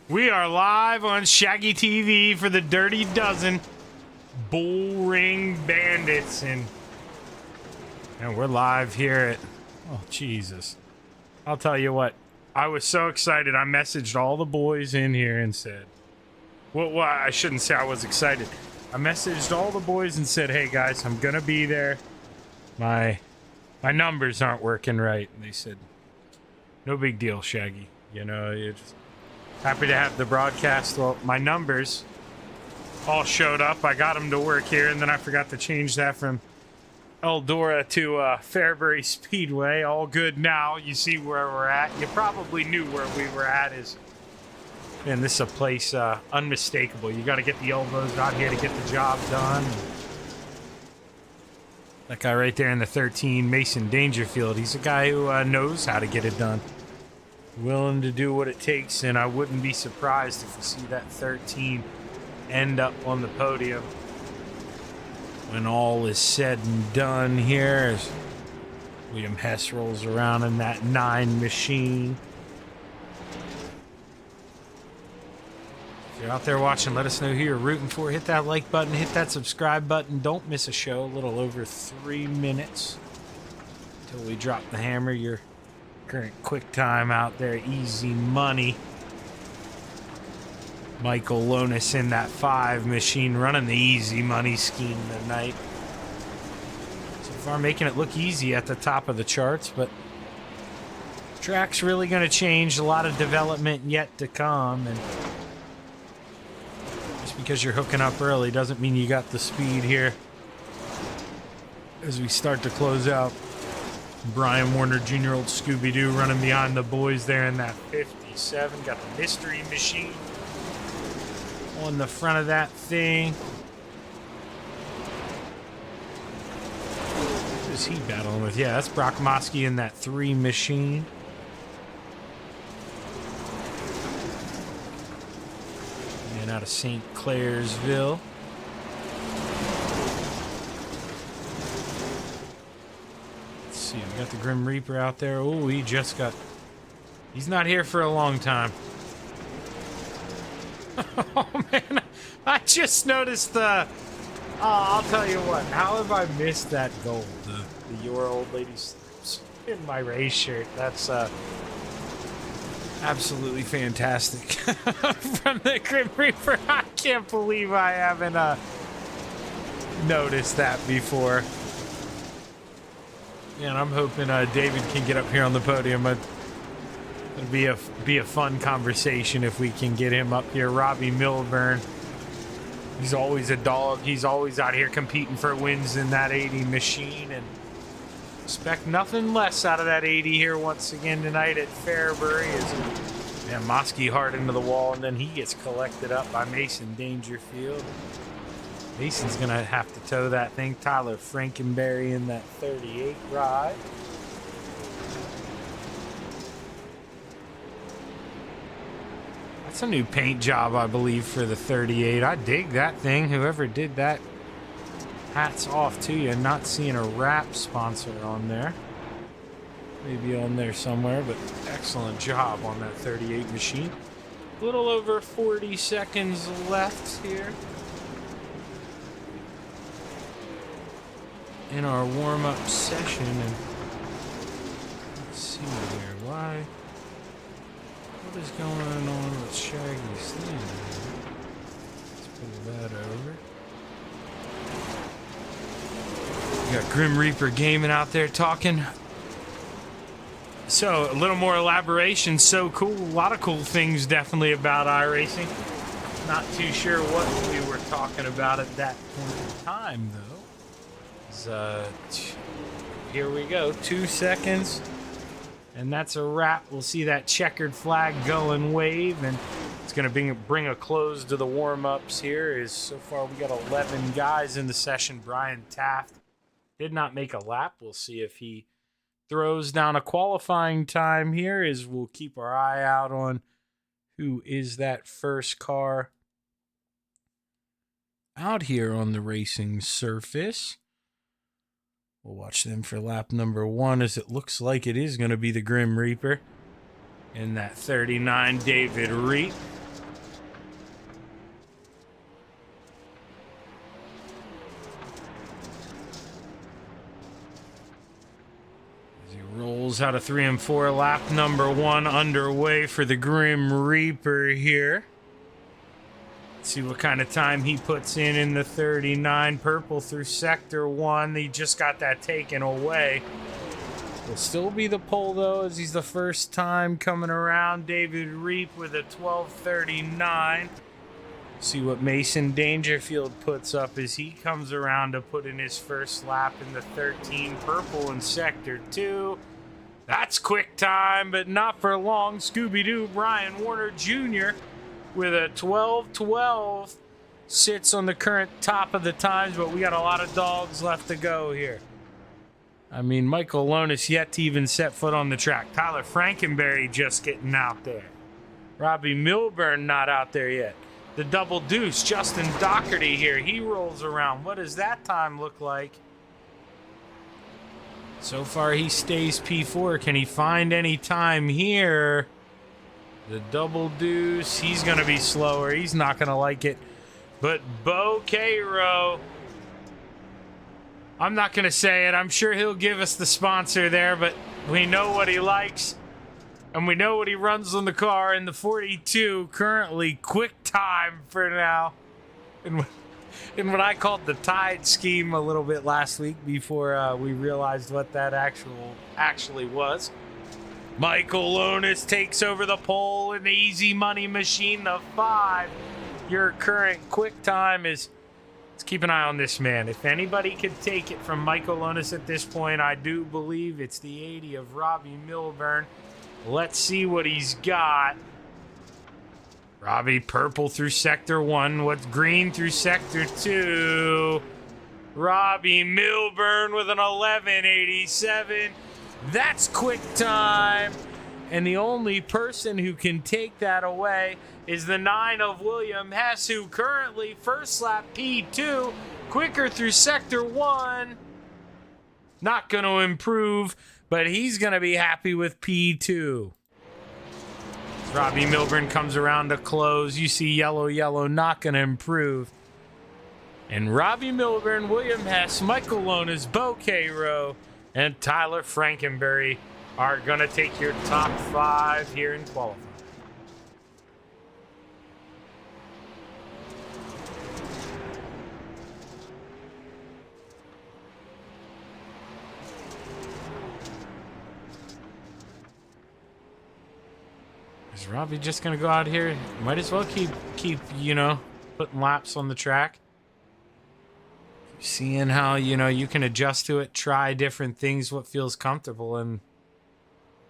We are live on Shaggy TV for the Dirty Dozen Bull Ring Bandits, and we're live here at, oh Jesus, I'll tell you what, I was so excited. I messaged all the boys in here and said, well, I shouldn't say I was excited. I messaged all the boys and said, hey guys, I'm gonna be there. My numbers aren't working right. And they said, no big deal, Shaggy. You know, you're just happy to have the broadcast. Well, my numbers all showed up. I got them to work here, and then I forgot to change that from Eldora to Fairbury Speedway. All good now. You see where we're at. You probably knew where we were at. Man, this is a place unmistakable. You got to get the elbows out here to get the job done. That guy right there in the 13, Mason Dangerfield, he's a guy who knows how to get it done. Willing to do what it takes, and I wouldn't be surprised if we see that 13 end up on the podium when all is said and done here as William Hess rolls around in that 9 machine. If you're out there watching, let us know who you're rooting for. Hit that like button, hit that subscribe button. Don't miss a show. A little over 3 minutes until we drop the hammer. Your current quick time out there, easy money. Michael Lonis in that 5 machine running the easy money scheme tonight. So far making it look easy at the top of the charts, but track's really going to change. A lot of development yet to come, and just because you're hooking up early doesn't mean you got the speed here. As we start to close out, Brian Warner Jr., old Scooby-Doo, running behind the boys there in that 57. Got the mystery machine on the front of that thing. Who is he battling with? Yeah, that's Brock Mosky in that 3 machine. And out of St. Clairsville. See, we got the Grim Reaper out there. Oh, he's not here for a long time. Oh man, I just noticed I'll tell you what, how have I missed that gold? The Your Old Lady's in my race shirt. That's absolutely fantastic. From the Grim Reaper. I can't believe I haven't noticed that before. Yeah, and I'm hoping David can get up here on the podium. It'll be a fun conversation if we can get him up here. Robbie Milburn, he's always a dog. He's always out here competing for wins in that 80 machine, and expect nothing less out of that 80 here once again tonight at Fairbury. Man, Mosky hard into the wall, and then he gets collected up by Mason Dangerfield. Mason's going to have to tow that thing. Tyler Frankenberry in that 38 ride. That's a new paint job, I believe, for the 38. I dig that thing. Whoever did that, hats off to you. Not seeing a wrap sponsor on there. Maybe on there somewhere, but excellent job on that 38 machine. A little over 40 seconds left here in our warm-up session, and let's see here. What is going on with Shaggy's thing? Let's pull that over. We got Grim Reaper Gaming out there talking. So, a little more elaboration. So cool. A lot of cool things definitely about iRacing. Not too sure what we were talking about at that point in time, though. Here we go, 2 seconds, and that's a wrap. We'll see that checkered flag go and wave, and it's going to bring a close to the warm-ups here. So far we got 11 guys in the session. Brian Taft did not make a lap. We'll see if he throws down a qualifying time here, as we'll keep our eye out on who is that first car out here on the racing surface. We'll watch them for lap number 1, as it looks like it is going to be the Grim Reaper in that 39, David Reed. Pulls out a 3 and 4. Lap number 1 underway for the Grim Reaper here. Let's see what kind of time he puts in the 39. Purple through sector 1. He just got that taken away. Will still be the pole though, as he's the first time coming around. David Reap with a 12:39. See what Mason Dangerfield puts up as he comes around to put in his first lap in the 13. Purple in sector 2. That's quick time, but not for long. Scooby-Doo Brian Warner Jr. with a 12:12 sits on the current top of the times, but we got a lot of dogs left to go here. I mean, Michael Lonis yet to even set foot on the track. Tyler Frankenberry just getting out there. Robbie Milburn not out there yet. The double deuce, Justin Doherty here. He rolls around. What does that time look like? So far, he stays P4. Can he find any time here? The double deuce, he's going to be slower. He's not going to like it. But Bo Cairo, I'm not going to say it. I'm sure he'll give us the sponsor there, but we know what he likes. And we know what he runs on the car in the 42, currently quick time for now. In what I called the Tide scheme a little bit last week before we realized what that actually was. Michael Lonis takes over the pole in the Easy Money Machine, the 5. Your current quick time is... Let's keep an eye on this man. If anybody could take it from Michael Lonis at this point, I do believe it's the 80 of Robbie Milburn. Let's see what he's got. Robbie purple through sector 1. What's green through sector 2? Robbie Milburn with an 11:87. That's quick time. And the only person who can take that away is the 9 of William Hess, who currently first lap P2. Quicker through sector 1. Not going to improve, but he's going to be happy with P2. Robbie Milburn comes around to close. You see yellow, not going to improve. And Robbie Milburn, William Hess, Michael Lonis, Bo Cairo, and Tyler Frankenberry are going to take your top 5 here in qualifying. Is Robbie just going to go out here? Might as well keep putting laps on the track. Seeing how, you can adjust to it, try different things, what feels comfortable, and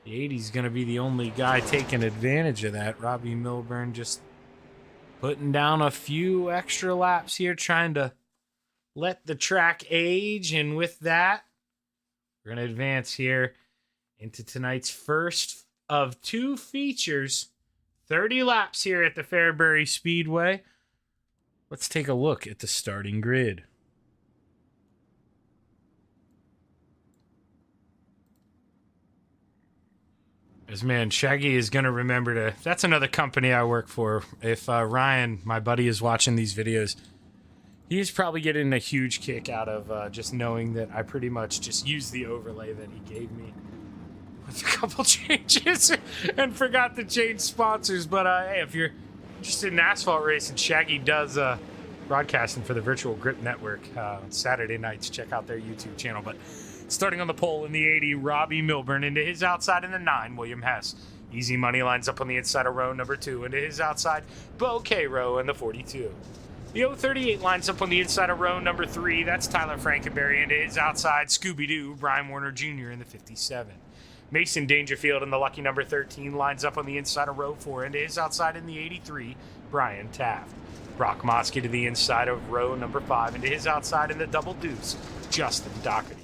the 80's going to be the only guy taking advantage of that. Robbie Milburn just putting down a few extra laps here, trying to let the track age, and with that, we're going to advance here into tonight's first of 2 features. 30 laps here at the Fairbury Speedway. Let's take a look at the starting grid. As man, Shaggy is going to remember to... That's another company I work for. If Ryan, my buddy, is watching these videos, he's probably getting a huge kick out of just knowing that I pretty much just used the overlay that he gave me with a couple changes and forgot to change sponsors. But hey, if you're interested in asphalt racing, Shaggy does broadcasting for the Virtual Grip Network on Saturday nights. Check out their YouTube channel. But starting on the pole in the 80, Robbie Milburn. Into his outside in the 9, William Hess. Easy Money lines up on the inside of row number 2. Into his outside, Bo Cairo in the 42. The 038 lines up on the inside of row number 3. That's Tyler Frankenberry. Into his outside, Scooby-Doo, Brian Warner Jr. in the 57. Mason Dangerfield in the lucky number 13 lines up on the inside of row 4. Into his outside in the 83, Brian Taft. Brock Mosky to the inside of row number 5. Into his outside in the double deuce, Justin Doherty.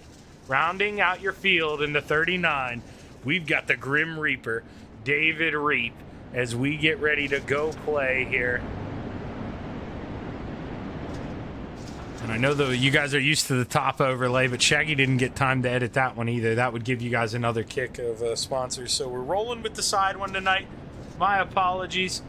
Rounding out your field in the 39, we've got the Grim Reaper, David Reap, as we get ready to go play here. And I know that you guys are used to the top overlay, but Shaggy didn't get time to edit that one either. That would give you guys another kick of sponsors. So we're rolling with the side one tonight. My apologies.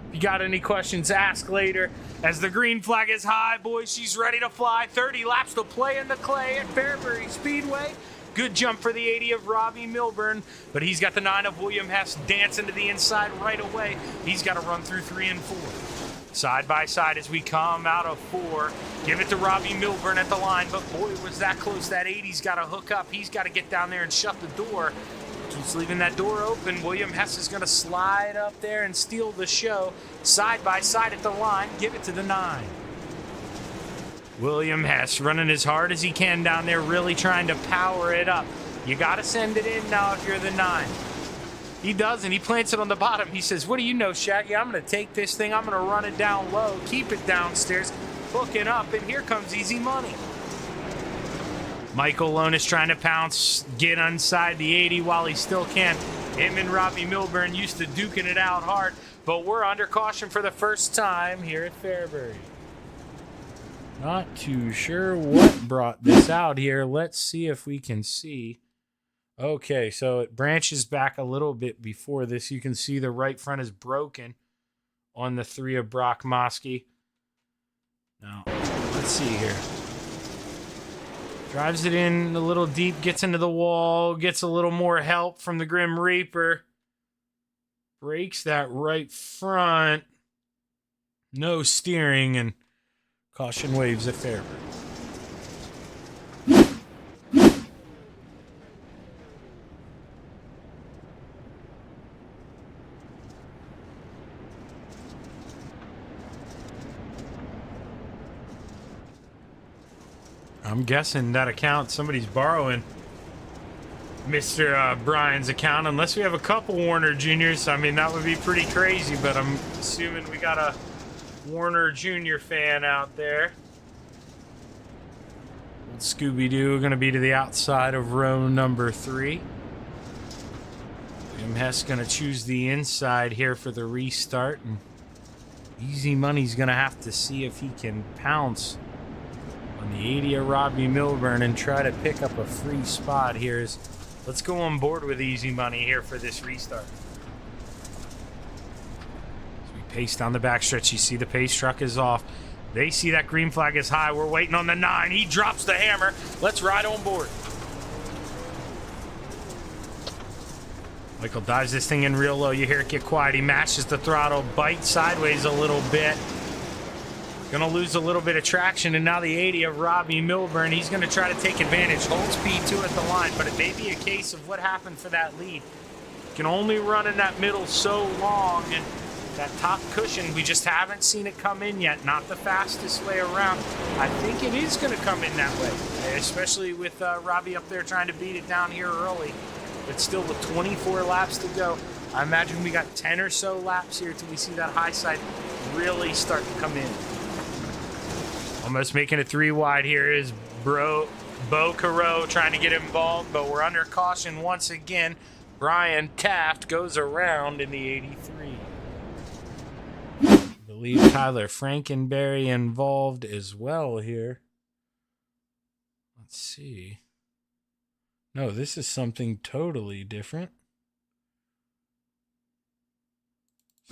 If you got any questions, ask later. As the green flag is high, boys, she's ready to fly. 30 laps to play in the clay at Fairbury Speedway. Good jump for the 80 of Robbie Milburn, but he's got the 9 of William Hess dancing to the inside right away. He's got to run through 3 and 4. Side by side as we come out of 4. Give it to Robbie Milburn at the line, but boy, was that close. That 80's got to hook up. He's got to get down there and shut the door. Keeps leaving that door open. William Hess is going to slide up there and steal the show. Side by side at the line. Give it to the 9. William Hess running as hard as he can down there, really trying to power it up. You got to send it in now if you're the 9. He does, and he plants it on the bottom. He says, what do you know, Shaggy? I'm going to take this thing. I'm going to run it down low, keep it downstairs, hook it up, and here comes easy money. Michael Lone is trying to pounce, get inside the 80 while he still can. Him and Robbie Milburn used to duking it out hard, but we're under caution for the first time here at Fairbury. Not too sure what brought this out here. Let's see if we can see. Okay, so it branches back a little bit before this. You can see the right front is broken on the 3 of Brock Mosky. Now, let's see here. Drives it in a little deep, gets into the wall, gets a little more help from the Grim Reaper. Breaks that right front. No steering, and caution waves at Fairbury. I'm guessing that account, somebody's borrowing Mr. Brian's account, unless we have a couple Warner Juniors. I mean, that would be pretty crazy, but I'm assuming we got a Warner Jr. fan out there. Old Scooby-Doo going to be to the outside of row number 3. William Hess going to choose the inside here for the restart, and Easy Money's going to have to see if he can pounce on the 80 of Robbie Milburn and try to pick up a free spot here. Let's go on board with Easy Money here for this restart. As we pace down the backstretch, you see the pace truck is off. They see that green flag is high. We're waiting on the 9. He drops the hammer. Let's ride on board. Michael dives this thing in real low. You hear it get quiet. He matches the throttle, bites sideways a little bit. Gonna lose a little bit of traction, and now the 80 of Robbie Milburn, he's gonna try to take advantage. Hold speed 2 at the line, but it may be a case of what happened for that lead. Can only run in that middle so long, and that top cushion, we just haven't seen it come in yet. Not the fastest way around. I think it is gonna come in that way, especially with Robbie up there trying to beat it down here early. But still with 24 laps to go, I imagine we got 10 or so laps here till we see that high side really start to come in. Almost making it 3 wide here is Bo Caro trying to get involved, but we're under caution once again. Brian Taft goes around in the 83. I believe Tyler Frankenberry involved as well here. Let's see. No, this is something totally different.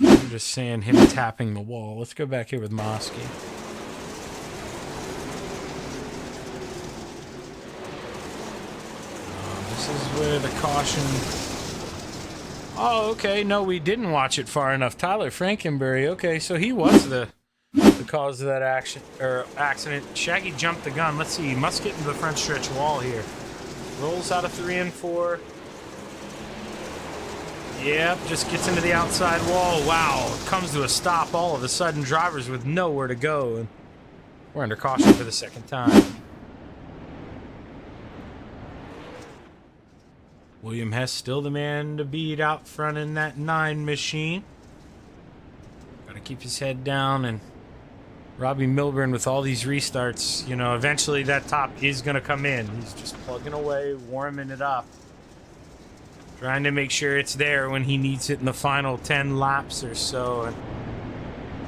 So I'm just saying him tapping the wall. Let's go back here with Mosky. This is where the caution... Oh, okay. No, we didn't watch it far enough. Tyler Frankenberry. Okay, so he was the cause of that accident. Shaggy jumped the gun. Let's see. He must get into the front stretch wall here. Rolls out of 3 and 4. Yep, just gets into the outside wall. Wow, comes to a stop all of a sudden. Drivers with nowhere to go. And we're under caution for the second time. William Hess still the man to beat out front in that 9 machine. Got to keep his head down, and Robbie Milburn with all these restarts, you know, eventually that top is going to come in. He's just plugging away, warming it up. Trying to make sure it's there when he needs it in the final 10 laps or so. And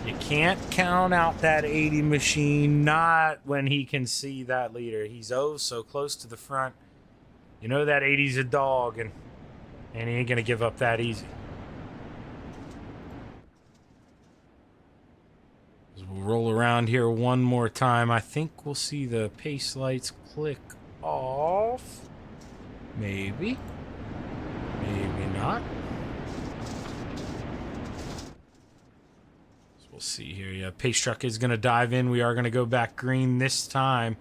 you can't count out that 80 machine, not when he can see that leader. He's oh so close to the front. You know that 80's a dog, and he ain't going to give up that easy. As we'll roll around here one more time, I think we'll see the pace lights click off. Maybe. Maybe not. So we'll see here. Yeah, Pace Truck is going to dive in. We are going to go back green this time.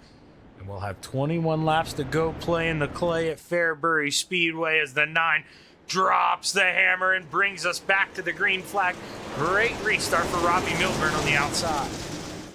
And we'll have 21 laps to go play in the clay at Fairbury Speedway as the 9 drops the hammer and brings us back to the green flag. Great restart for Robbie Milburn on the outside.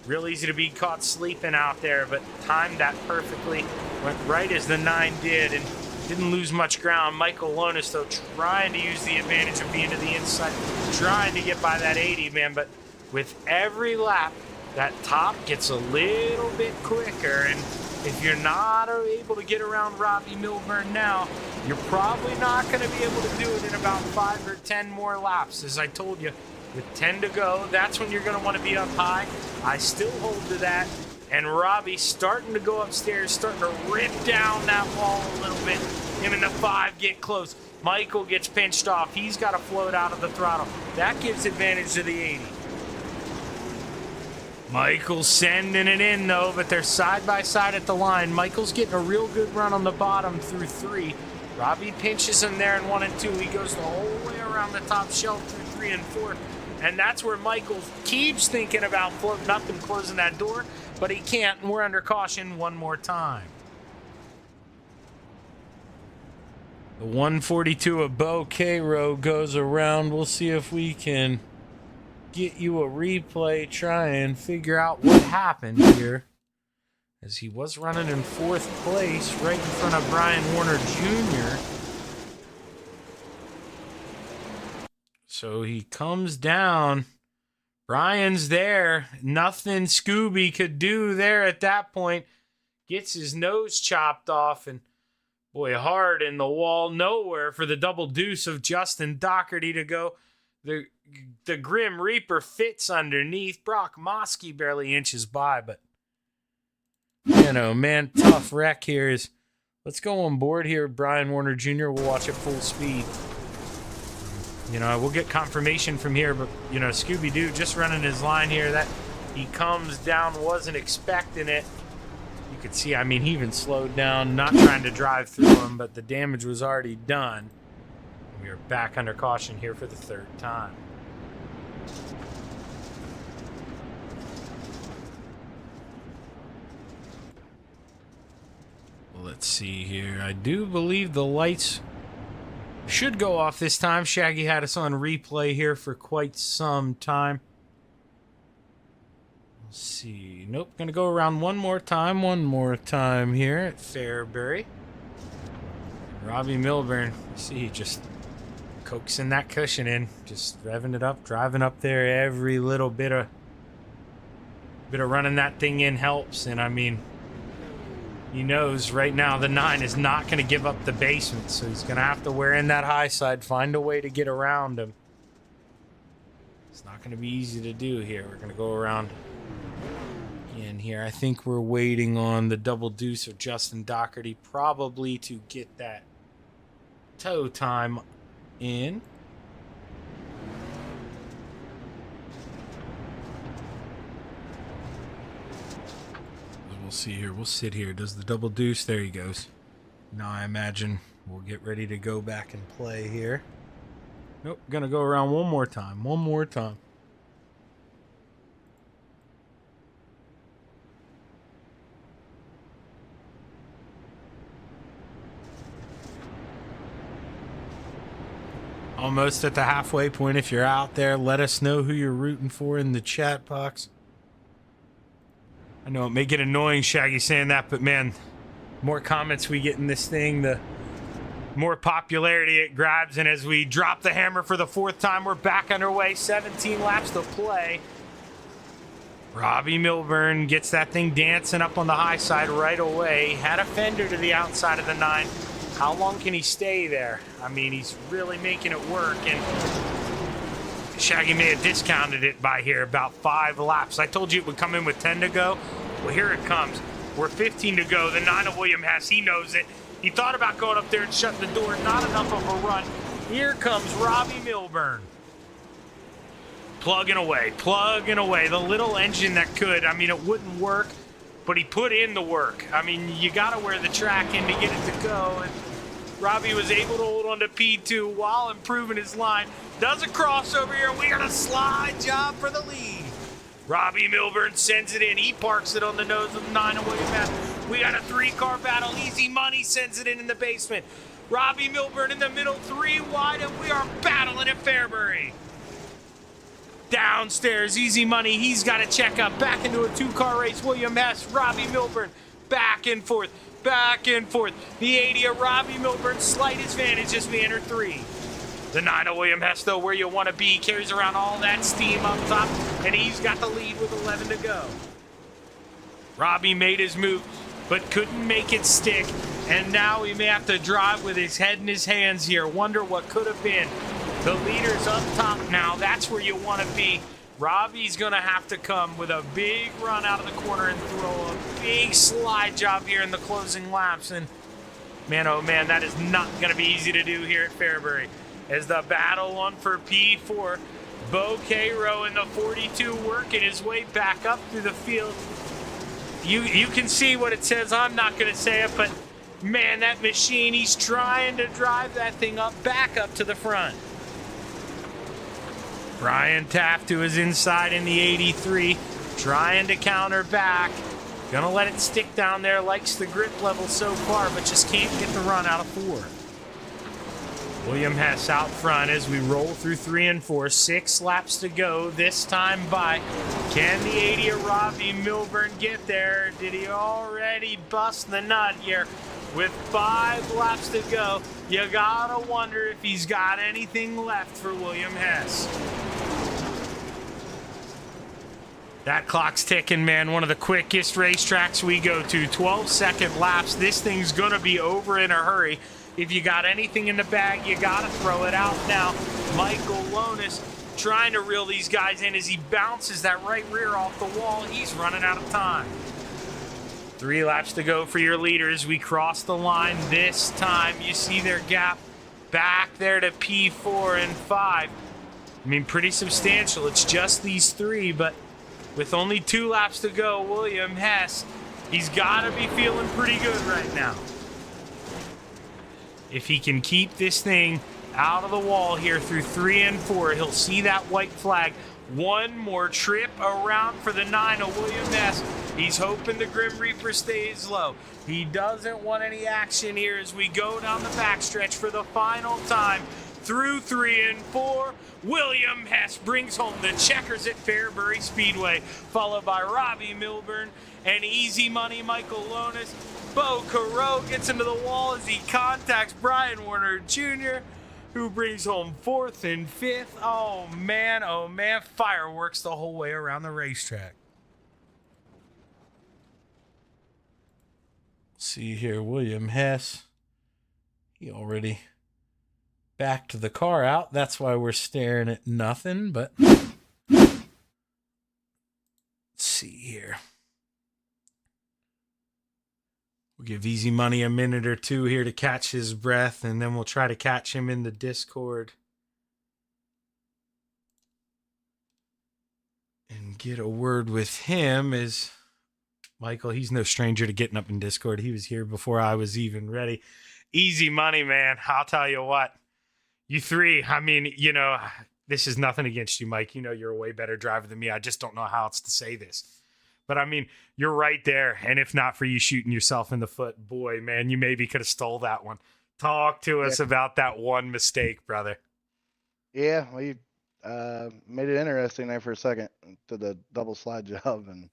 Real easy to be caught sleeping out there, but timed that perfectly. Went right as the 9 did and didn't lose much ground. Michael Lonis, though, trying to use the advantage of being to the inside, trying to get by that 80, man. But with every lap, that top gets a little bit quicker. And if you're not able to get around Robbie Milburn now, you're probably not going to be able to do it in about 5 or 10 more laps. As I told you, with 10 to go, that's when you're going to want to be up high. I still hold to that. And Robbie's starting to go upstairs, starting to rip down that wall a little bit. Him and the 5 get close. Michael gets pinched off. He's got to float out of the throttle. That gives advantage to the 80. Michael's sending it in, though, but they're side by side at the line. Michael's getting a real good run on the bottom through 3. Robbie pinches him there in 1 and 2. He goes the whole way around the top shelf through 3 and 4. And that's where Michael keeps thinking about floating up and closing that door, but he can't, and we're under caution one more time. The 142 of Bo Cairo goes around. We'll see if we can get you a replay, try and figure out what happened here, as he was running in 4th place right in front of Brian Warner Jr. So he comes down. Brian's there. Nothing Scooby could do there at that point. Gets his nose chopped off, and boy, hard in the wall. Nowhere for the double deuce of Justin Doherty to go. The Grim Reaper fits underneath. Brock Mosky barely inches by, but you know, man, tough wreck here is. Let's go on board here, Brian Warner Jr. We'll watch it full speed. You know, we'll get confirmation from here, but you know, Scooby-Doo just running his line here. That he comes down, wasn't expecting it. You could see, I mean, he even slowed down, not trying to drive through him, but the damage was already done. We are back under caution here for the 3rd time. Let's see here. I do believe the lights should go off this time. Shaggy had us on replay here for quite some time. Let's see. Nope. Gonna go around one more time here at Fairbury. Robbie Milburn, see, just coaxing that cushion in, just revving it up, driving up there. Every little bit of running that thing in helps. And I mean, he knows right now the 9 is not going to give up the basement, so he's going to have to wear in that high side, find a way to get around him. It's not going to be easy to do here. We're going to go around in here. I think we're waiting on the double deuce of Justin Doherty, probably to get that toe time in. We'll see here. We'll sit here. Does the double deuce? There he goes. Now I imagine we'll get ready to go back and play here. Nope. Gonna go around one more time. One more time. Almost at the halfway point. If you're out there, let us know who you're rooting for in the chat box. I know it may get annoying, Shaggy, saying that, but man, the more comments we get in this thing, the more popularity it grabs. And as we drop the hammer for the 4th time, we're back underway. 17 laps to play. Robbie Milburn gets that thing dancing up on the high side right away. Had a fender to the outside of the 9. How long can he stay there? I mean, he's really making it work, and Shaggy may have discounted it by here about 5 laps. I told you it would come in with 10 to go. Well, here it comes. We're 15 to go. The 9 of William Hess, he knows it. He thought about going up there and shutting the door. Not enough of a run. Here comes Robbie Milburn. Plugging away, plugging away. The little engine that could. I mean, it wouldn't work, but he put in the work. I mean, you got to wear the track in to get it to go. And Robbie was able to hold on to P2 while improving his line. Does a crossover here, and we got a slide job for the lead. Robbie Milburn sends it in. He parks it on the nose of 9 of William Hess. We got a 3-car battle. Easy Money sends it in the basement. Robbie Milburn in the middle, 3 wide, and we are battling at Fairbury. Downstairs, Easy Money, he's got to check up. Back into a 2-car race. William Hess, Robbie Milburn, back and forth, back and forth. The 80 of Robbie Milburn, slight advantage as we enter 3. The 9 of William Hess, though, where you want to be, carries around all that steam up top, and he's got the lead with 11 to go. Robbie made his move, but couldn't make it stick, and now he may have to drive with his head in his hands here. Wonder what could have been. The leader's up top now. That's where you want to be. Robbie's going to have to come with a big run out of the corner and throw a big slide job here in the closing laps. And man, oh man, that is not going to be easy to do here at Fairbury. As the battle on for P4, Bo Cairo in the 42 working his way back up through the field. You can see what it says. I'm not going to say it, but man, that machine, he's trying to drive that thing back up to the front. Brian Taft to his inside in the 83, trying to counter back. Gonna let it stick down there, likes the grip level so far, but just can't get the run out of 4. William Hess out front as we roll through 3 and 4. 6 laps to go, this time by. Can the 80 of Robbie Milburn get there? Did he already bust the nut here? With 5 laps to go, you gotta wonder if he's got anything left for William Hess. That clock's ticking, man. One of the quickest racetracks we go to. 12-second laps. This thing's gonna be over in a hurry. If you got anything in the bag, you gotta throw it out now. Michael Lonis trying to reel these guys in as he bounces that right rear off the wall. He's running out of time. 3 laps to go for your leaders. We cross the line this time. You see their gap back there to P4 and 5. I mean, pretty substantial. It's just these 3, but with only 2 laps to go, William Hess, he's got to be feeling pretty good right now. If he can keep this thing out of the wall here through 3 and 4, he'll see that white flag. One more trip around for the 9 of William Hess. He's hoping the Grim Reaper stays low. He doesn't want any action here as we go down the backstretch for the final time. Through 3 and 4, William Hess brings home the checkers at Fairbury Speedway, followed by Robbie Milburn and Easy Money Michael Lonis. Bo Cairo gets into the wall as he contacts Brian Warner Jr., who brings home 4th and 5th. Oh man, fireworks the whole way around the racetrack. See here, William Hess. He already backed the car out. That's why we're staring at nothing, but let's see here. We'll give Easy Money a minute or 2 here to catch his breath, and then we'll try to catch him in the Discord and get a word with him. As Michael, he's no stranger to getting up in Discord. He was here before I was even ready. Easy Money, man. I'll tell you what. You 3, I mean, you know, this is nothing against you, Mike. You know, you're a way better driver than me. I just don't know how else to say this. But, I mean, you're right there. And if not for you shooting yourself in the foot, boy, man, you maybe could have stole that one. Talk to us about that one mistake, brother. Yeah, we made it interesting there for a second. Did the double slide job and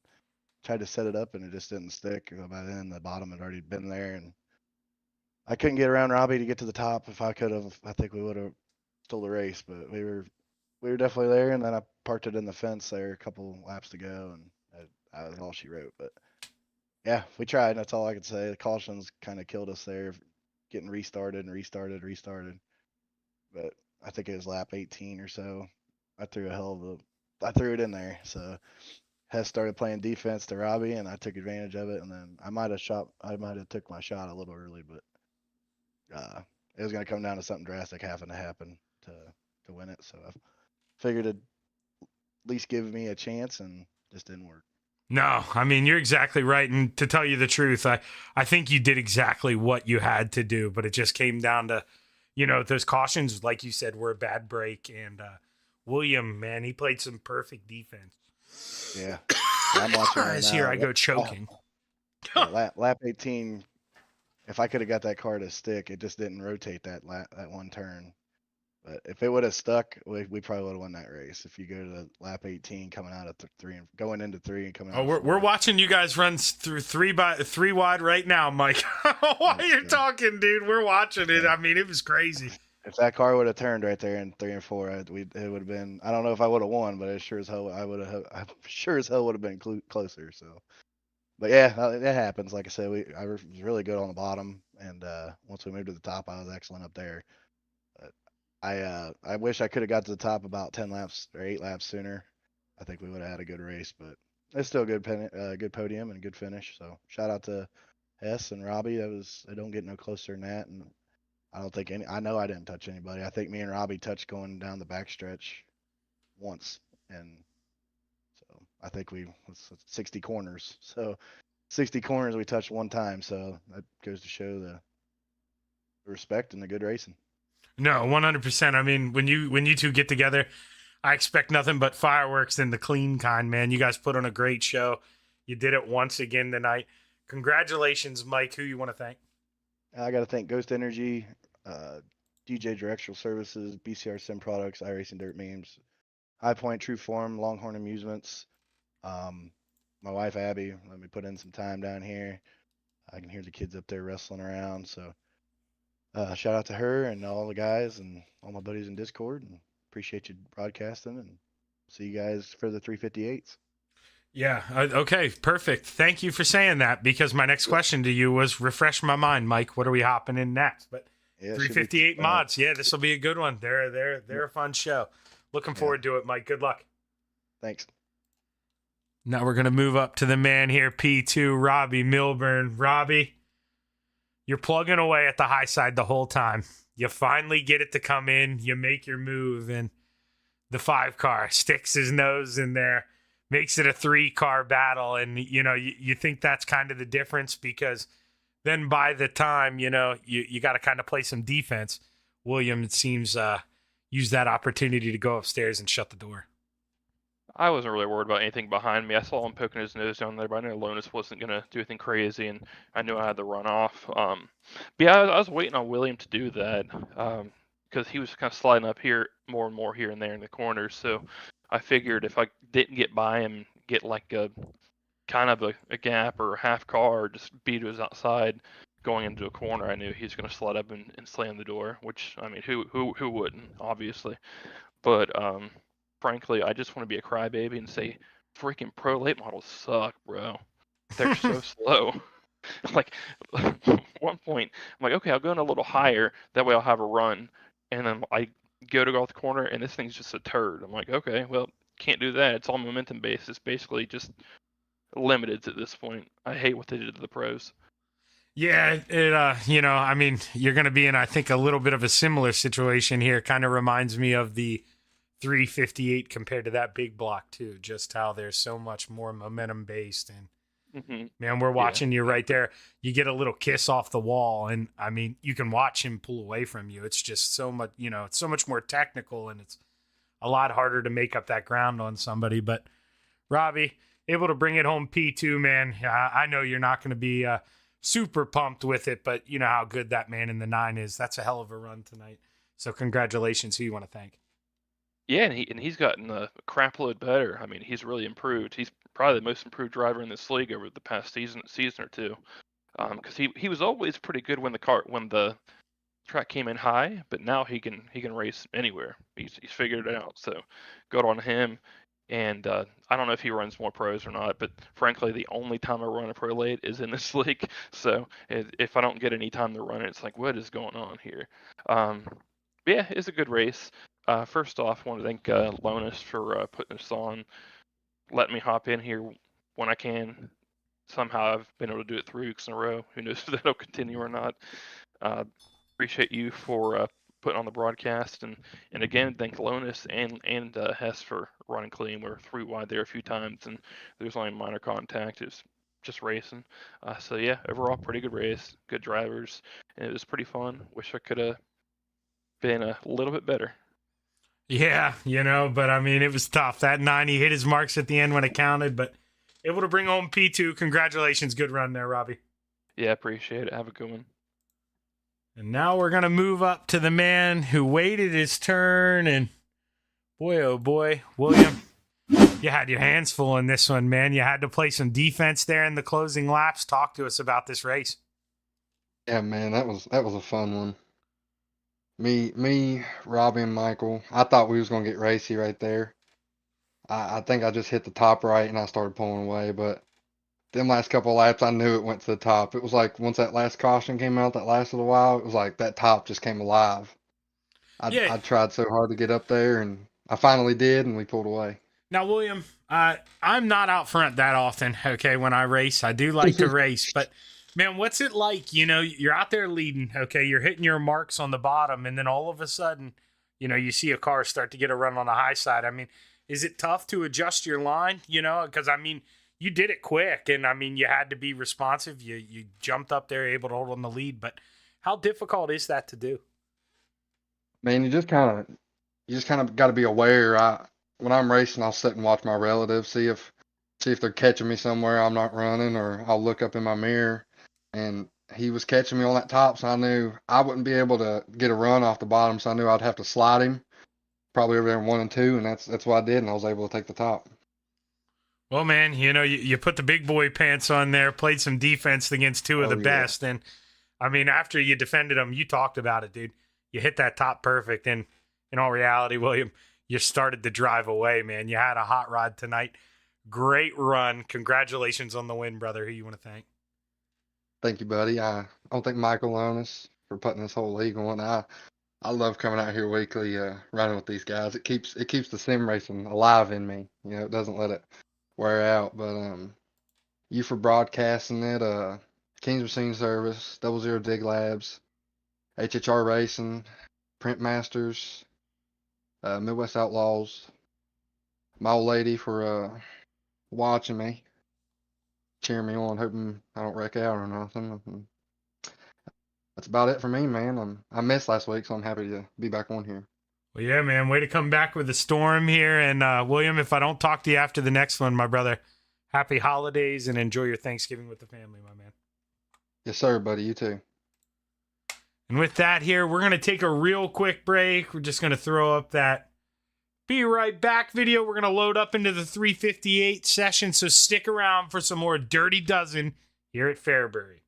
tried to set it up, and it just didn't stick. By then, the bottom had already been there, and I couldn't get around Robbie to get to the top. If I could have, I think we would have stole the race. But we were definitely there, and then I parked it in the fence there a couple laps to go, and that was all she wrote. But yeah, we tried. That's all I could say. The cautions kind of killed us there, getting restarted. But I think it was lap 18 or so. I threw it in there. So Hess started playing defense to Robbie, and I took advantage of it. And then I might have took my shot a little early, but it was going to come down to something drastic having to happen to win it. So I figured it'd at least give me a chance, and just didn't work. No, I mean, you're exactly right. And to tell you the truth, I think you did exactly what you had to do, but it just came down to, those cautions, like you said, were a bad break. And William, man, he played some perfect defense. Yeah. Yeah, I'm watching right As here now. I go choking. Yeah, lap 18. If I could have got that car to stick, it just didn't rotate that one turn. But if it would have stuck, we probably would have won that race. If you go to the lap 18, coming out of three and going into three and coming out Oh, of we're 4. watching you guys run through three wide right now, Mike. While you're talking, dude, we're watching it. Yeah. I mean, it was crazy. If that car would have turned right there in 3 and 4, it would have been. I don't know if I would have won, but it sure as hell I would have. I'm sure as hell would have been closer. So, but yeah, it happens. Like I said, I was really good on the bottom, and once we moved to the top, I was excellent up there. But I wish I could have got to the top about 10 laps or 8 laps sooner. I think we would have had a good race, but it's still a good podium and good finish. So shout out to Hess and Robbie. They don't get no closer than that, and I don't think I know I didn't touch anybody. I think me and Robbie touched going down the backstretch once, and so I think we was 60 corners. So 60 corners we touched one time. So that goes to show the respect and the good racing. No, 100%. I mean, when you two get together, I expect nothing but fireworks and the clean kind, man. You guys put on a great show. You did it once again tonight. Congratulations, Mike. Who you want to thank? I got to thank Ghost Energy, DJ Directional Services, BCR Sim Products, iRacing Dirt Memes, High Point True Form, Longhorn Amusements. My wife Abby let me put in some time down here. I can hear the kids up there wrestling around. So shout out to her and all the guys and all my buddies in Discord. And appreciate you broadcasting. And see you guys for the 358s. Yeah. Okay. Perfect. Thank you for saying that, because my next question to you was refresh my mind, Mike. What are we hopping in next? But Yeah, 358 mods. Yeah, this will be a good one. They're a fun show. Looking forward to it, Mike. Good luck. Thanks. Now we're gonna move up to the man here, P2, Robbie Milburn. Robbie, you're plugging away at the high side the whole time. You finally get it to come in. You make your move, and the 5 car sticks his nose in there, makes it a 3-car battle. And, you think that's kind of the difference, because then by the time, you got to kind of play some defense. William, it seems, used that opportunity to go upstairs and shut the door. I wasn't really worried about anything behind me. I saw him poking his nose down there, but I knew Lonis wasn't going to do anything crazy, and I knew I had the run off. But yeah, I was waiting on William to do that because he was kind of sliding up here more and more here and there in the corners. So I figured if I didn't get by him, get like a kind of a gap or a half car, or just be to his outside going into a corner, I knew he was going to slide up and slam the door, which, I mean, who wouldn't, obviously. But frankly, I just want to be a crybaby and say, freaking pro late models suck, bro. They're so slow. Like, one point, I'm like, okay, I'll go in a little higher. That way I'll have a run. And then I go to go off the corner, and this thing's just a turd. I'm like, okay, well, can't do that. It's all momentum based. It's basically just limited at this point. I hate what they did to the pros. Yeah, I mean, you're going to be in, I think, a little bit of a similar situation here. Kind of reminds me of the 358 compared to that big block too. Just how there's so much more momentum based, and man, we're watching you right there. You get a little kiss off the wall, and I mean, you can watch him pull away from you. It's just so much, it's so much more technical, and it's a lot harder to make up that ground on somebody. But Robbie, able to bring it home, P2, man. I know you're not going to be super pumped with it, but you know how good that man in the 9 is. That's a hell of a run tonight. So congratulations. Who you want to thank? Yeah, and he's gotten a crap load better. I mean, he's really improved. He's probably the most improved driver in this league over the past season or two. Because he was always pretty good when the track came in high, but now he can race anywhere. He's figured it out. So good on him. And I don't know if he runs more pros or not, but frankly, the only time I run a pro late is in this league. So if I don't get any time to run it, it's like, what is going on here? Yeah, it's a good race. First off, I want to thank Lonis for putting this on, letting me hop in here when I can. Somehow I've been able to do it 3 weeks in a row. Who knows if that'll continue or not. Appreciate you for putting on the broadcast, and again, thank Lonis and Hess for running clean. We were 3 wide there a few times, and there was only minor contact. It was just racing. So yeah, overall pretty good race, good drivers, and it was pretty fun. Wish I could have been a little bit better. Yeah, but I mean, it was tough. That 90 hit his marks at the end when it counted, but able to bring home P2. Congratulations. Good run there, Robbie. Yeah, appreciate it. Have a good one. And now we're going to move up to the man who waited his turn. And boy, oh boy, William, you had your hands full in this one, man. You had to play some defense there in the closing laps. Talk to us about this race. Yeah, man, that was a fun one. Me, Robbie, and Michael. I thought we was gonna get racy right there. I think I just hit the top right and I started pulling away, but them last couple of laps, I knew it went to the top. It was like once that last caution came out that lasted a while, it was like that top just came alive. Yeah. I tried so hard to get up there, and I finally did, and we pulled away. Now, William, I'm not out front that often, okay, when I race. I do like to race, but, man, what's it like? You're out there leading, okay, you're hitting your marks on the bottom, and then all of a sudden, you see a car start to get a run on the high side. I mean, is it tough to adjust your line, Because, I mean, you did it quick, and, I mean, you had to be responsive. You jumped up there, able to hold on the lead, but how difficult is that to do? Man, you just kind of got to be aware. When I'm racing, I'll sit and watch my relatives, see if they're catching me somewhere I'm not running, or I'll look up in my mirror. And he was catching me on that top, so I knew I wouldn't be able to get a run off the bottom, so I knew I'd have to slide him, probably over there in 1 and 2, and that's what I did, and I was able to take the top. Well, man, you put the big boy pants on there, played some defense against two of the best, and I mean, after you defended them, you talked about it, dude. You hit that top perfect, and in all reality, William, you started to drive away, man. You had a hot rod tonight. Great run. Congratulations on the win, brother. Who you want to thank? Thank you, buddy. I don't think Michael Lonis for putting this whole league on. I love coming out here weekly, running with these guys. It keeps the sim racing alive in me. It doesn't let it wear out. But you for broadcasting it, Kings Machine Service, 00 Dig Labs, HHR Racing, Print Masters, Midwest Outlaws, my old lady for watching me, cheering me on, hoping I don't wreck out or nothing. That's about it for me, man. I missed last week, so I'm happy to be back on here. Well, yeah, man. Way to come back with a storm here. And, William, if I don't talk to you after the next one, my brother, happy holidays and enjoy your Thanksgiving with the family, my man. Yes, sir, buddy. You too. And with that here, we're going to take a real quick break. We're just going to throw up that be right back video. We're going to load up into the 358 session, so stick around for some more Dirty Dozen here at Fairbury.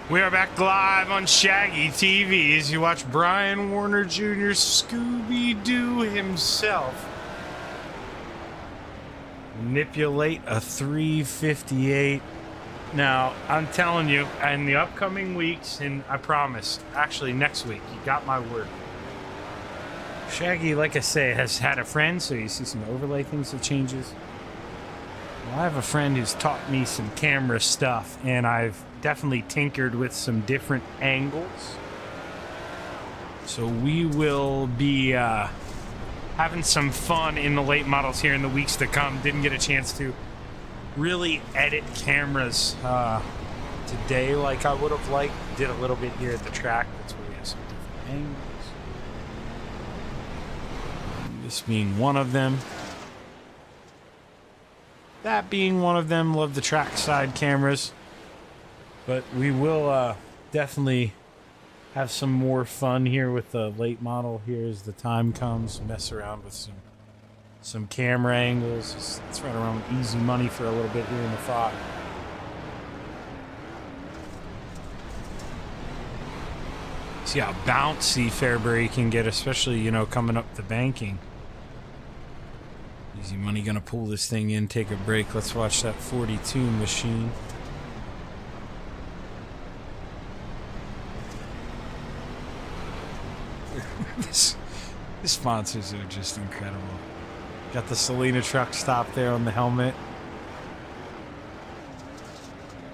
We are back live on Shaggy TV as you watch Brian Warner Jr. Scooby-Doo himself manipulate a 358. Now, I'm telling you, in the upcoming weeks, and I promise, actually next week, you got my word. Shaggy, like I say, has had a friend, so you see some overlay things that changes. Well, I have a friend who's taught me some camera stuff, and I've definitely tinkered with some different angles. So we will be having some fun in the late models here in the weeks to come. Didn't get a chance to really edit cameras today like I would have liked. Did a little bit here at the track. That's where we have some different angles. This being one of them. That being one of them. Love the trackside cameras. But we will definitely have some more fun here with the late model here as the time comes. Mess around with some camera angles. Let's run around with easy money for a little bit here in the fog. See how bouncy Fairbury can get, especially, you know, coming up the banking. Easy money gonna pull this thing in, take a break. Let's watch that 42 machine. The sponsors are just incredible. Got the Selena truck stop there on the helmet.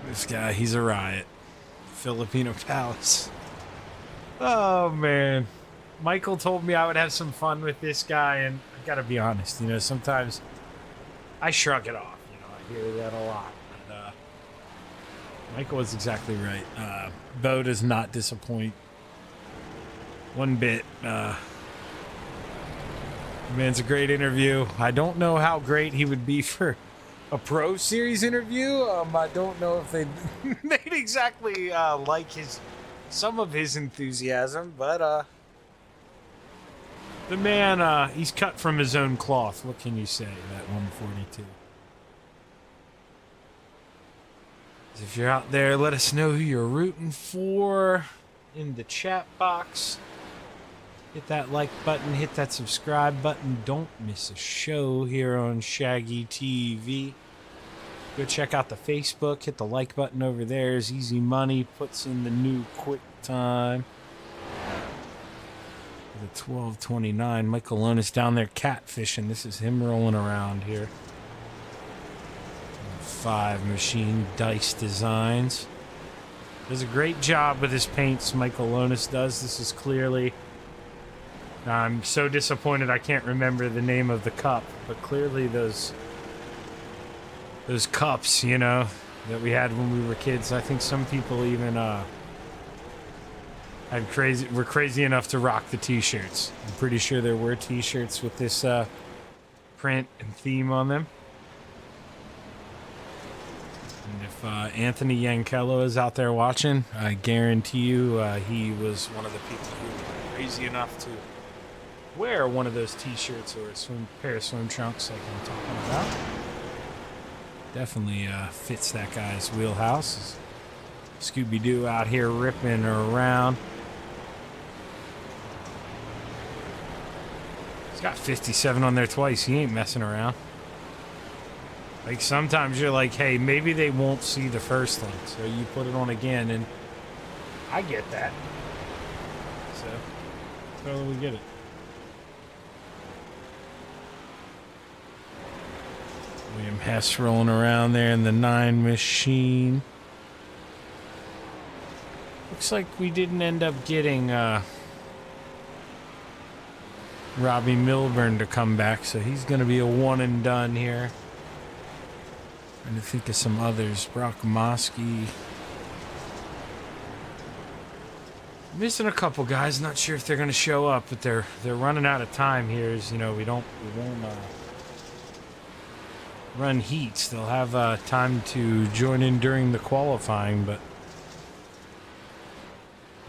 This guy, he's a riot. Filipino Palace. Oh, man. Michael told me I would have some fun with this guy, and I gotta be honest, you know, sometimes I shrug it off. You know, I hear that a lot. But, Michael was exactly right. Bo does not disappoint one bit. Man's a great interview. I don't know how great he would be for a Pro Series interview. I don't know if they'd exactly like some of his enthusiasm, but the man, he's cut from his own cloth. What can you say, that 142? If you're out there, let us know who you're rooting for in the chat box. Hit that like button, hit that subscribe button. Don't miss a show here on Shaggy TV. Go check out the Facebook, hit the like button over there. As Easy Money puts in the new quick time. The 12:29. Michael Lonis down there catfishing. This is him rolling around here. 5 machine dice designs. Does a great job with his paints, Michael Lonis does. This is clearly... I'm so disappointed I can't remember the name of the cup, but clearly those cups, you know, that we had when we were kids. I think some people even were crazy enough to rock the t-shirts. I'm pretty sure there were t-shirts with this print and theme on them. And if Anthony Yankello is out there watching, I guarantee you he was one of the people who were crazy enough to wear one of those t-shirts or a pair of swim trunks like I'm talking about. Definitely fits that guy's wheelhouse. Scooby-Doo out here ripping around. He's got 57 on there twice. He ain't messing around. Like, sometimes you're like, hey, maybe they won't see the first one, so you put it on again, and I get that. So, totally get it. William Hess rolling around there in the 9 machine. Looks like we didn't end up getting Robbie Milburn to come back, so he's going to be a one and done here. Trying to think of some others. Brock Mosky. Missing a couple guys. Not sure if they're going to show up, but they're running out of time here. As you know, we won't run heats. They'll have time to join in during the qualifying, but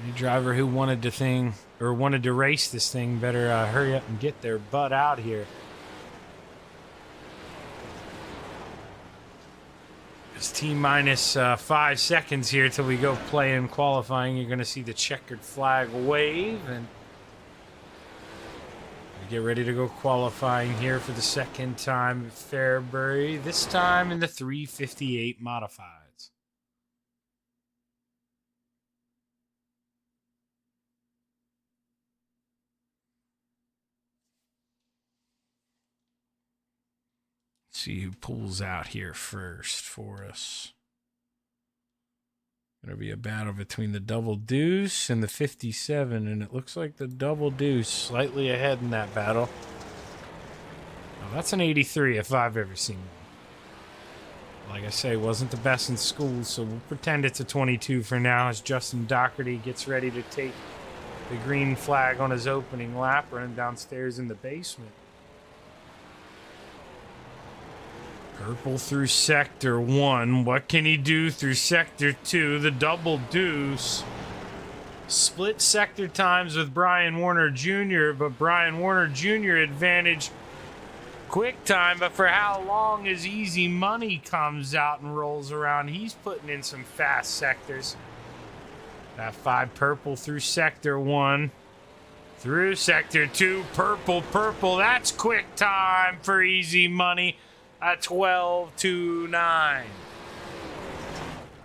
any driver who wanted to race this thing better hurry up and get their butt out here. It's T-minus 5 seconds here till we go play in qualifying. You're going to see the checkered flag wave, and we get ready to go qualifying here for the second time at Fairbury, this time in the 358 modifieds. See who pulls out here first for us. Gonna be a battle between the Double Deuce and the 57, and it looks like the Double Deuce slightly ahead in that battle. Oh, that's an 83 if I've ever seen one. Like I say, wasn't the best in school, so we'll pretend it's a 22 for now as Justin Doherty gets ready to take the green flag on his opening lap, running downstairs in the basement. Purple through Sector 1. What can he do through Sector 2? The Double Deuce. Split sector times with Brian Warner Jr., but Brian Warner Jr. advantage quick time. But for how long as Easy Money comes out and rolls around, he's putting in some fast sectors. That 5 purple through Sector 1. Through Sector 2. Purple. That's quick time for Easy Money. A 12-9.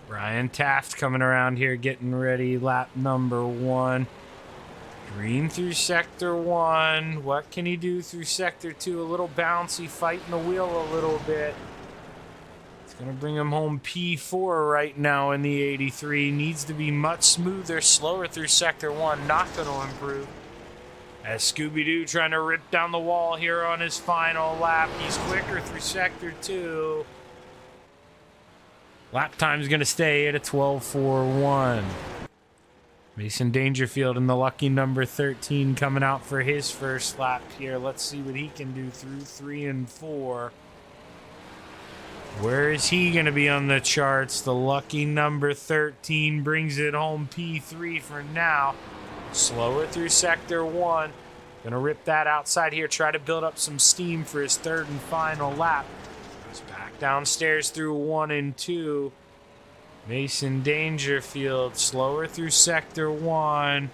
Brian Taft coming around here, getting ready. Lap number 1. Green through Sector 1. What can he do through Sector 2? A little bouncy, fighting the wheel a little bit. It's going to bring him home P4 right now in the 83. Needs to be much smoother, slower through Sector 1. Not going to improve. As Scooby-Doo trying to rip down the wall here on his final lap. He's quicker through Sector 2. Lap time's going to stay at a 12.41. Mason Dangerfield in the lucky number 13 coming out for his first lap here. Let's see what he can do through 3 and 4. Where is he going to be on the charts? The lucky number 13 brings it home P3 for now. Slower through Sector 1. Gonna rip that outside here. Try to build up some steam for his third and final lap. Goes back downstairs through 1 and 2. Mason Dangerfield slower through Sector 1.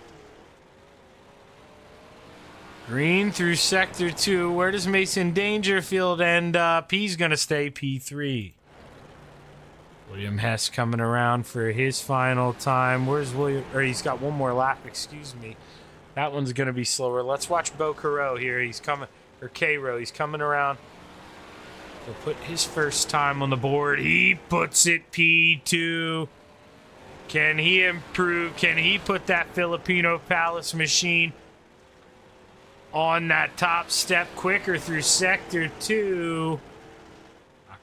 Green through Sector 2. Where does Mason Dangerfield end up? He's gonna stay P3. William Hess coming around for his final time. Where's William? Or he's got one more lap, excuse me. That one's going to be slower. Let's watch Bo Caro here. He's coming, or Cairo. He's coming around. He'll put his first time on the board. He puts it P2. Can he improve? Can he put that Filipino Palace machine on that top step quicker through Sector 2?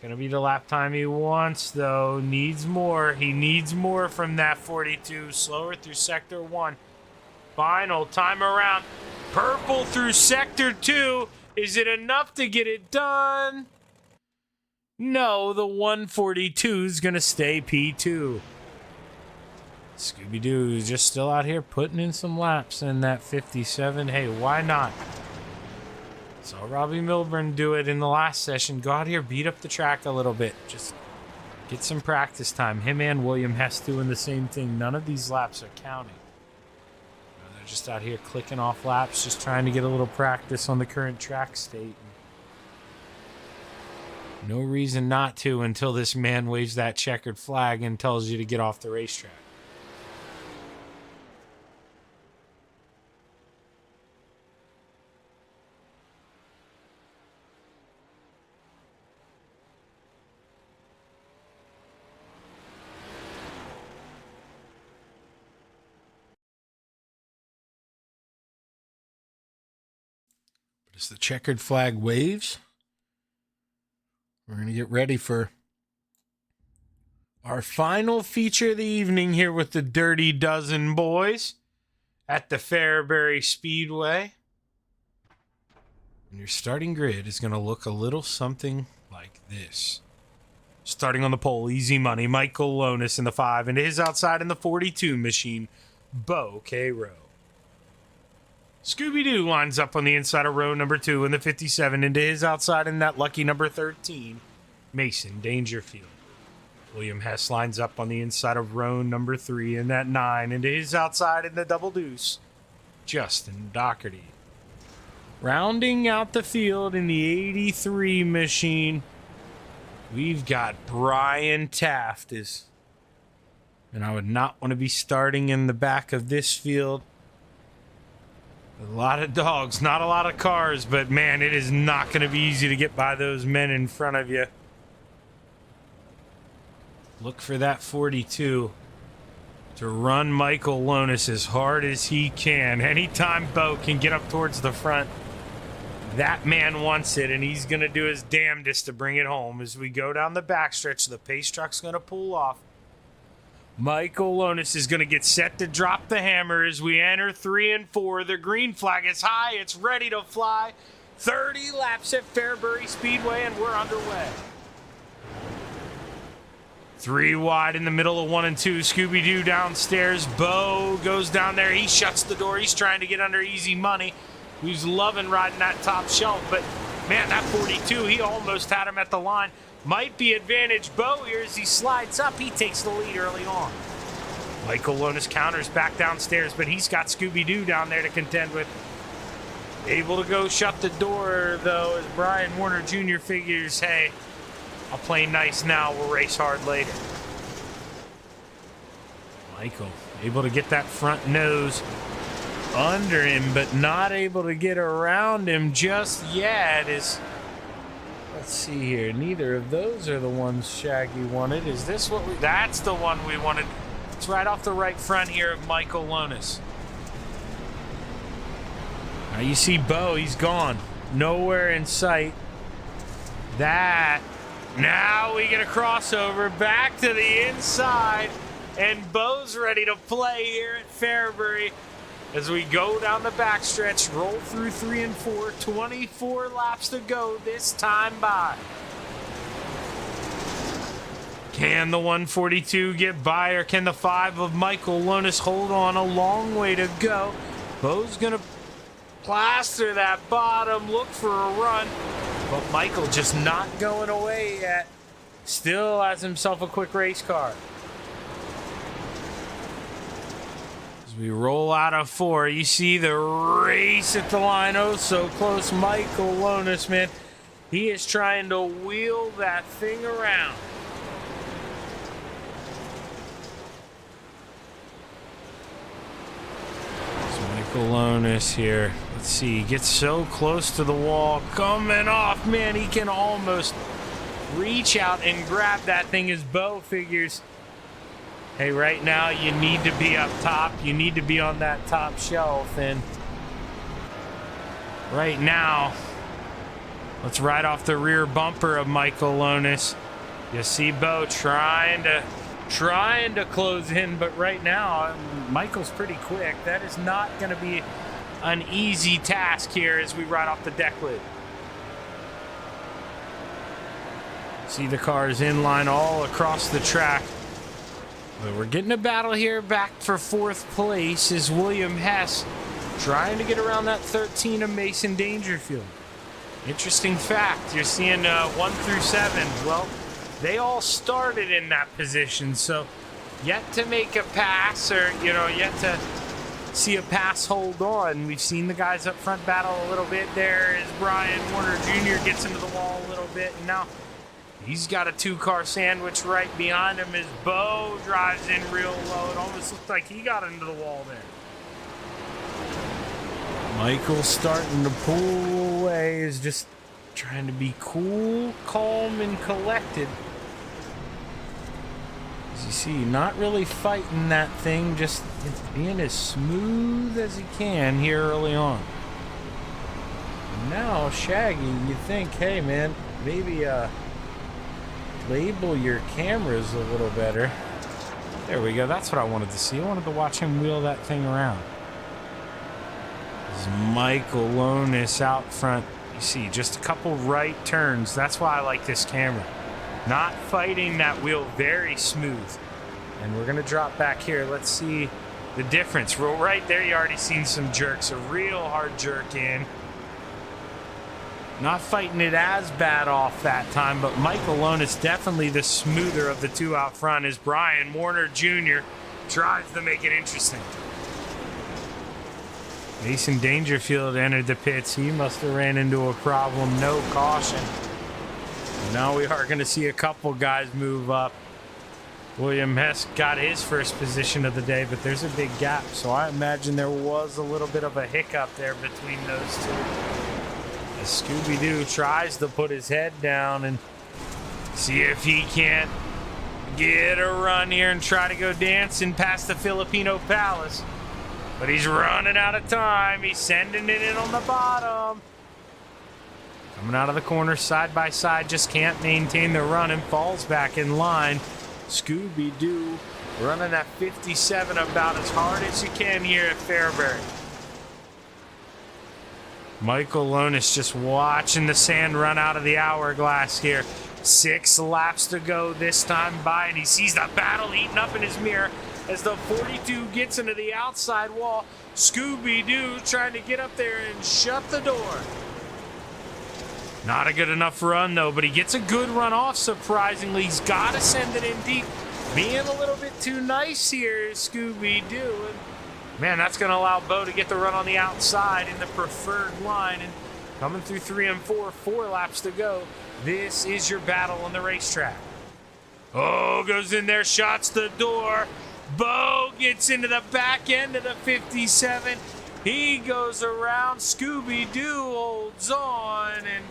Gonna be the lap time he wants, though. Needs more. He needs more from that 42. Slower through Sector 1. Final time around. Purple through Sector 2. Is it enough to get it done? No, the 142 is gonna stay P2. Scooby-Doo is just still out here putting in some laps in that 57. Hey, why not? Saw Robbie Milburn do it in the last session. Go out here, beat up the track a little bit. Just get some practice time. Him and William Hess doing the same thing. None of these laps are counting. They're just out here clicking off laps, just trying to get a little practice on the current track state. No reason not to until this man waves that checkered flag and tells you to get off the racetrack. As the checkered flag waves, we're going to get ready for our final feature of the evening here with the Dirty Dozen boys at the Fairbury Speedway. And your starting grid is going to look a little something like this. Starting on the pole, Easy Money, Michael Lonis in the 5, and his outside in the 42 machine, Bo Caro. Scooby-Doo lines up on the inside of row number 2 in the 57 into his outside in that lucky number 13, Mason Dangerfield. William Hess lines up on the inside of row number 3 in that 9. Into his outside in the double deuce, Justin Doherty. Rounding out the field in the 83 machine, we've got Brian Taft. And I would not want to be starting in the back of this field. A lot of dogs, not a lot of cars, but man, it is not going to be easy to get by those men in front of you. Look for that 42 to run Michael Lonis as hard as he can. Anytime Bo can get up towards the front, that man wants it, and he's going to do his damnedest to bring it home. As we go down the backstretch, the pace truck's going to pull off. Michael Lonis is going to get set to drop the hammer as we enter 3 and 4. The green flag is high. It's ready to fly. 30 laps at Fairbury Speedway, and we're underway. 3 wide in the middle of 1 and 2. Scooby-Doo downstairs. Bo goes down there. He shuts the door. He's trying to get under easy money. He's loving riding that top shelf. But, man, that 42, he almost had him at the line. Might be advantage Bo here as he slides up. He takes the lead early on. Michael Lonis counters back downstairs, but he's got Scooby-Doo down there to contend with. Able to go shut the door, though, as Brian Warner Jr. figures, hey, I'll play nice now, we'll race hard later. Michael able to get that front nose under him, but not able to get around him just yet. Let's see here, neither of those are the ones Shaggy wanted. Is this what we... That's the one we wanted. It's right off the right front here of Michael Lonis. Now you see Bo, he's gone. Nowhere in sight. Now we get a crossover back to the inside, and Bo's ready to play here at Fairbury as we go down the backstretch, roll through 3 and 4, 24 laps to go this time by. Can the 142 get by, or can the 5 of Michael Lonis hold on? A long way to go. Bo's gonna plaster that bottom, look for a run. But Michael just not going away yet. Still has himself a quick race car. As we roll out of 4, you see the race at the line. Oh, so close. Michael Lonis, man. He is trying to wheel that thing around. So Michael Lonis here. Let's see, he gets so close to the wall, coming off, man, he can almost reach out and grab that thing as Bo figures, hey, right now you need to be up top, you need to be on that top shelf, and right now, let's ride off the rear bumper of Michael Lonis. You see Bo trying to close in, but right now, Michael's pretty quick. That is not going to be an easy task here as we ride off the deck lid. See the cars in line all across the track. But we're getting a battle here back for 4th place is William Hess trying to get around that 13 of Mason Dangerfield. Interesting fact, you're seeing 1 through 7. Well, they all started in that position, so yet to make a pass, or, yet to see a pass hold on. We've seen the guys up front battle a little bit there as Brian Warner Jr. gets into the wall a little bit, and now he's got a 2-car sandwich right behind him as Bo drives in real low. It almost looked like he got into the wall there. Michael starting to pull away, is just trying to be cool, calm, and collected. As you see, not really fighting that thing, just being as smooth as he can here early on. Now, Shaggy, you think, hey man, maybe label your cameras a little better. There we go, that's what I wanted to see. I wanted to watch him wheel that thing around. This is Michael Lonis out front. You see, just a couple right turns. That's why I like this camera. Not fighting that wheel, very smooth. And we're gonna drop back here. Let's see the difference. Well, right there, you already seen some jerks, a real hard jerk in. Not fighting it as bad off that time, but Mike Alone is definitely the smoother of the two out front as Brian Warner Jr. tries to make it interesting. Mason Dangerfield entered the pits. He must have ran into a problem. No caution. And now we are going to see a couple guys move up. William Hess got his first position of the day, but there's a big gap. So I imagine there was a little bit of a hiccup there between those two. As Scooby-Doo tries to put his head down and see if he can't get a run here and try to go dancing past the Filipino Palace. But he's running out of time. He's sending it in on the bottom. Coming out of the corner side by side. Just can't maintain the run and falls back in line. Scooby-Doo running that 57 about as hard as you can here at Fairbury. Michael Lonis just watching the sand run out of the hourglass here. 6 laps to go this time by, and he sees the battle heating up in his mirror as the 42 gets into the outside wall. Scooby-Doo trying to get up there and shut the door. Not a good enough run, though, but he gets a good run off, surprisingly. He's got to send it in deep. Being a little bit too nice here, Scooby-Doo. And man, that's going to allow Bo to get the run on the outside in the preferred line. And coming through 3 and 4, 4 laps to go. This is your battle on the racetrack. Oh, goes in there, shots the door. Bo gets into the back end of the 57. He goes around. Scooby-Doo holds on. And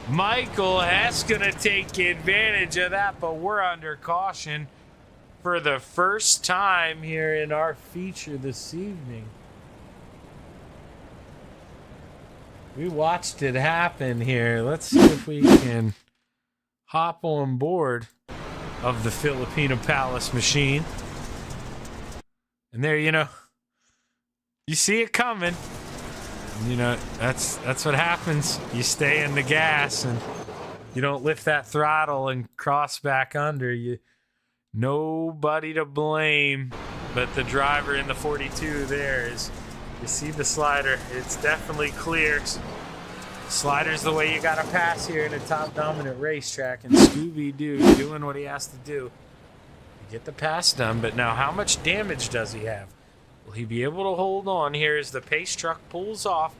Michael Hess going to take advantage of that, but we're under caution for the first time here in our feature this evening. We watched it happen here. Let's see if we can hop on board of the Filipino Palace machine. And there, you see it coming. That's what happens. You stay in the gas and you don't lift that throttle and cross back under. Nobody to blame but the driver in the 42 there. You see the slider. It's definitely clear. Slider's the way you got to pass here in a top dominant racetrack, and Scooby-Doo doing what he has to do to get the pass done. But now how much damage does he have? Will he be able to hold on here as the pace truck pulls off?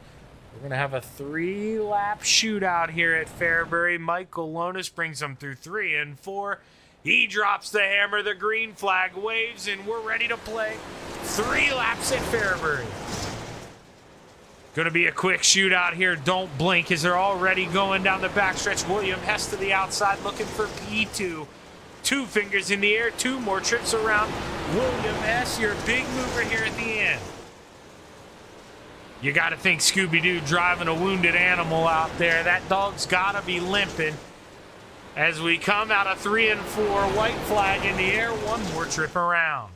We're going to have a 3-lap shootout here at Fairbury. Michael Lonis brings him through 3 and 4. He drops the hammer, the green flag waves, and we're ready to play 3 laps at Fairbury. Going to be a quick shootout here. Don't blink as they're already going down the backstretch. William Hess to the outside looking for P2. 2 fingers in the air, 2 more trips around. William Hess, your big mover here at the end. You got to think Scooby-Doo driving a wounded animal out there. That dog's got to be limping. As we come out of 3 and 4, white flag in the air, 1 more trip around.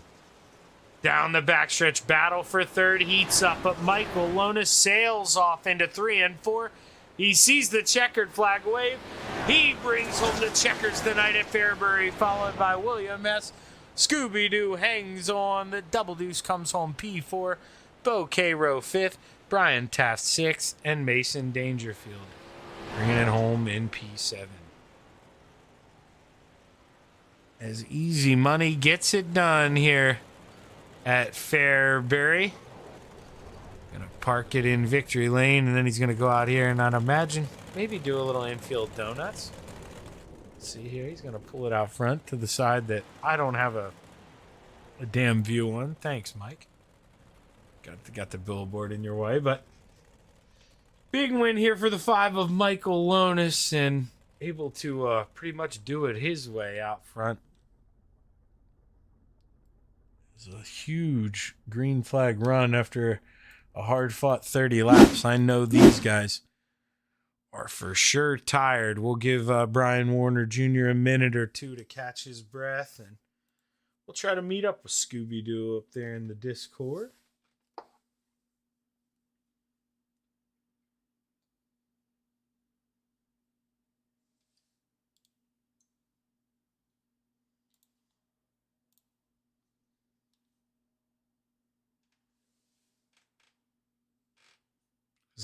Down the backstretch, battle for third heats up, but Michael Lonis sails off into 3 and 4. He sees the checkered flag wave. He brings home the checkers tonight at Fairbury, followed by William S. Scooby-Doo hangs on. The double deuce comes home P4. Bo Cairo 5th. Brian Taft 6th. And Mason Dangerfield bringing it home in P7. As Easy Money gets it done here at Fairbury. Gonna park it in victory lane, and then he's gonna go out here and I'd imagine maybe do a little infield donuts. Let's see here, he's gonna pull it out front to the side that I don't have a damn view on. Thanks, Mike. Got the billboard in your way, but big win here for the 5 of Michael Lonis, and able to pretty much do it his way out front. It's a huge green flag run after a hard-fought 30 laps. I know these guys are for sure tired. We'll give Brian Warner Jr. a minute or 2 to catch his breath, and we'll try to meet up with Scooby-Doo up there in the Discord.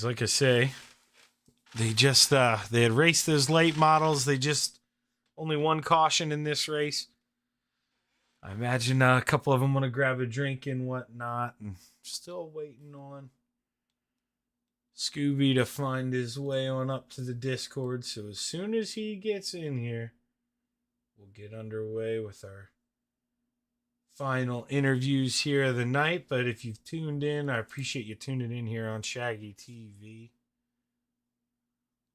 Like I say, they just they had raced those late models. They just only one caution in this race. I imagine a couple of them want to grab a drink and whatnot, and still waiting on Scooby to find his way on up to the Discord. So as soon as he gets in here, we'll get underway with our final interviews here of the night. But if you've tuned in, I appreciate you tuning in here on Shaggy TV.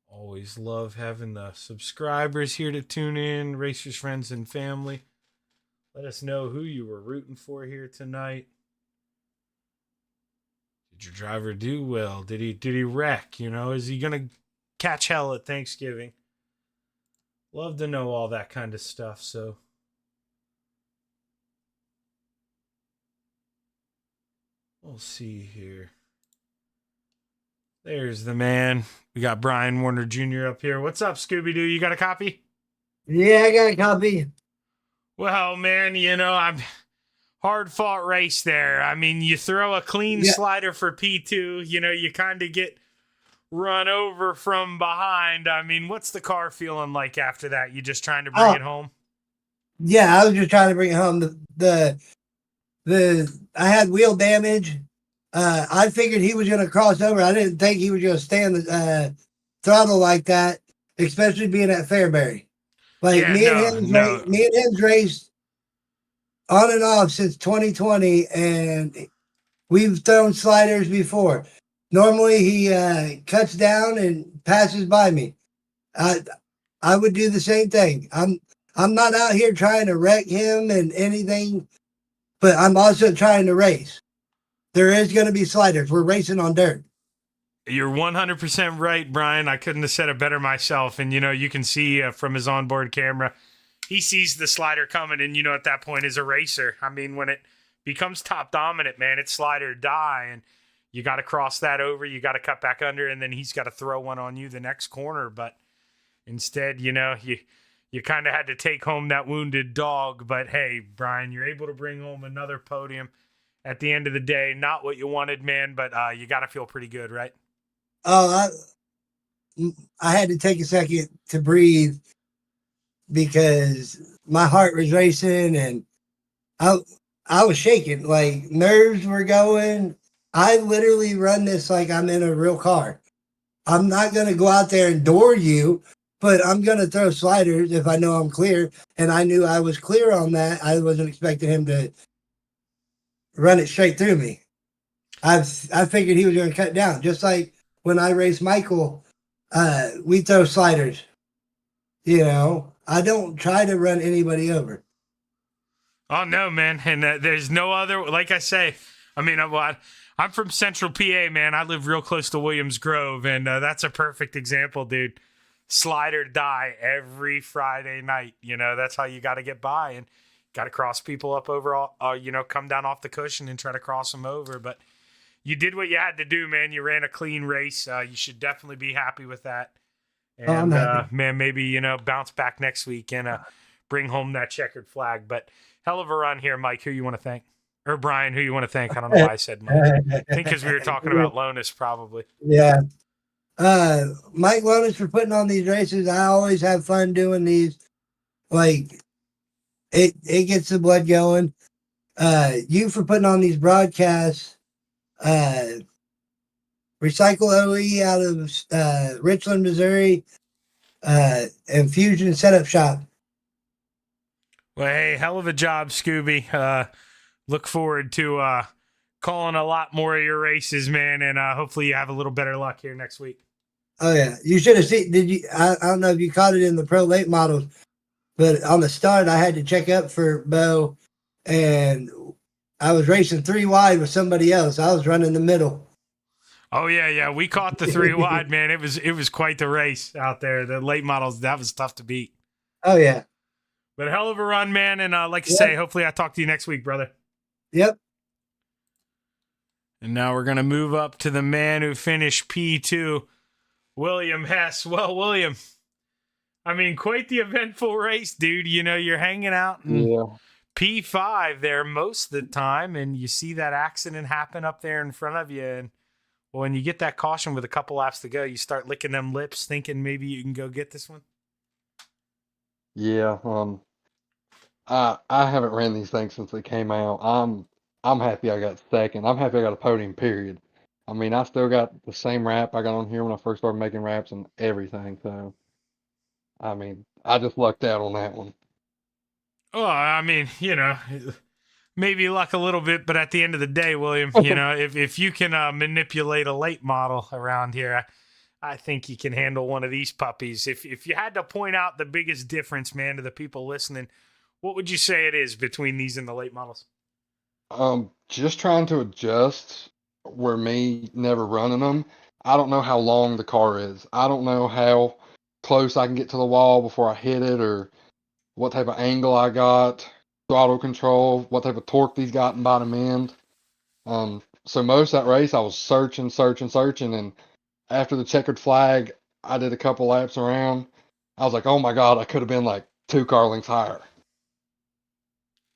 Always love having the subscribers here to tune in, racers, friends, and family. Let us know who you were rooting for here tonight. Did your driver do well? Did he wreck? You know, is he gonna catch hell at Thanksgiving? Love to know all that kind of stuff. So we'll see here. There's the man. We got Brian Warner Jr. up here. What's up, Scooby-Doo? You got a copy? Yeah, I got a copy. Well, man, you know, I'm hard-fought race there. I mean, you throw a clean slider for P2, you know, you kind of get run over from behind. I mean, what's the car feeling like after that? You just trying to bring it home? Yeah, I was just trying to bring it home. The I had wheel damage. I figured he was going to cross over. I didn't think he was going to stay on the throttle like that, especially being at Fairbury. Like me and him's raced on and off since 2020, and we've thrown sliders before. Normally he cuts down and passes by me. I would do the same thing. I'm not out here trying to wreck him and anything, but I'm also trying to race. There is going to be sliders. We're racing on dirt. You're 100% right, Brian. I couldn't have said it better myself. And, you know, you can see from his onboard camera, he sees the slider coming. And, you know, at that point is a racer. I mean, when it becomes top dominant, man, it's slide or die. And you got to cross that over. You got to cut back under. And then he's got to throw one on you the next corner. But instead, you know, you kind of had to take home that wounded dog. But, hey, Brian, you're able to bring home another podium. At the end of the day, not what you wanted, man, but you got to feel pretty good, right? Oh, I had to take a second to breathe because my heart was racing and I was shaking. Like nerves were going. I literally run this like I'm in a real car. I'm not going to go out there and door you, but I'm going to throw sliders if I know I'm clear. And I knew I was clear on that. I wasn't expecting him to run it straight through me. I figured he was going to cut down. Just like when I race Michael, we throw sliders. You know, I don't try to run anybody over. Oh, no, man. And there's no other, like I say, I mean, I'm from Central PA, man. I live real close to Williams Grove, and that's a perfect example, dude. Slide or die every Friday night. You know, that's how you got to get by. And got to cross people up over, you know, come down off the cushion and try to cross them over. But you did what you had to do, man. You ran a clean race. You should definitely be happy with that. And, man, maybe, you know, bounce back next week and bring home that checkered flag. But hell of a run here, Mike. Who you want to thank? Or Brian, who you want to thank? I don't know why I said Mike. I think because we were talking about Lonis, probably. Yeah. Mike Lonis for putting on these races. I always have fun doing these. Like, it gets the blood going. You for putting on these broadcasts. Recycle OE out of Richland, Missouri, and Fusion Setup Shop. Well, hey, hell of a job, Scooby. Look forward to calling a lot more of your races, man, and hopefully you have a little better luck here next week. Oh yeah, you should have seen. Did you? I don't know if you caught it in the pro late models, but on the start I had to check up for Bo, and I was racing 3 wide with somebody else. I was running the middle. Oh yeah, we caught the 3 wide, man. It was quite the race out there. The late models, that was tough to beat. Oh yeah, but hell of a run, man. And like you say, hopefully I talk to you next week, brother. Yep. And now we're gonna move up to the man who finished P2, William Hess. Well, William, I mean, quite the eventful race, dude. You know, you're hanging out in P5 there most of the time, and you see that accident happen up there in front of you. And Well, when you get that caution with a couple laps to go, you start licking them lips, thinking maybe you can go get this one. Yeah, I haven't ran these things since they came out. I'm happy I got second. I'm happy I got a podium, period. I mean, I still got the same wrap I got on here when I first started making wraps and everything. So, I mean, I just lucked out on that one. Oh, I mean, maybe luck a little bit, but at the end of the day, William, if you can manipulate a late model around here, I think you can handle one of these puppies. If you had to point out the biggest difference, man, to the people listening, what would you say it is between these and the late models? Just trying to adjust where me never running them. I don't know how long the car is. I don't know how close I can get to the wall before I hit it, or what type of angle I got, throttle control, what type of torque these got in bottom end. So most of that race I was searching, and after the checkered flag, I did a couple laps around. I was like, oh my God, I could have been like 2 car lengths higher.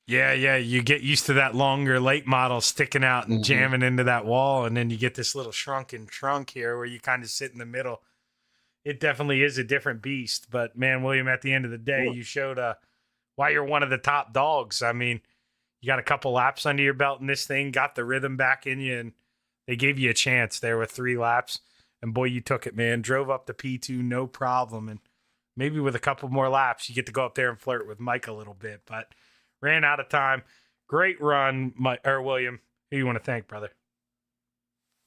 Yeah, you get used to that longer late model sticking out and jamming into that wall, and then you get this little shrunken trunk here where you kind of sit in the middle. It definitely is a different beast. But, man, William, at the end of the day, you showed why you're one of the top dogs. I mean, you got a couple laps under your belt in this thing, got the rhythm back in you, and they gave you a chance there with 3 laps. And, boy, you took it, man. Drove up to P2, no problem. And maybe with a couple more laps, you get to go up there and flirt with Mike a little bit. But ran out of time. Great run, William. Who you want to thank, brother?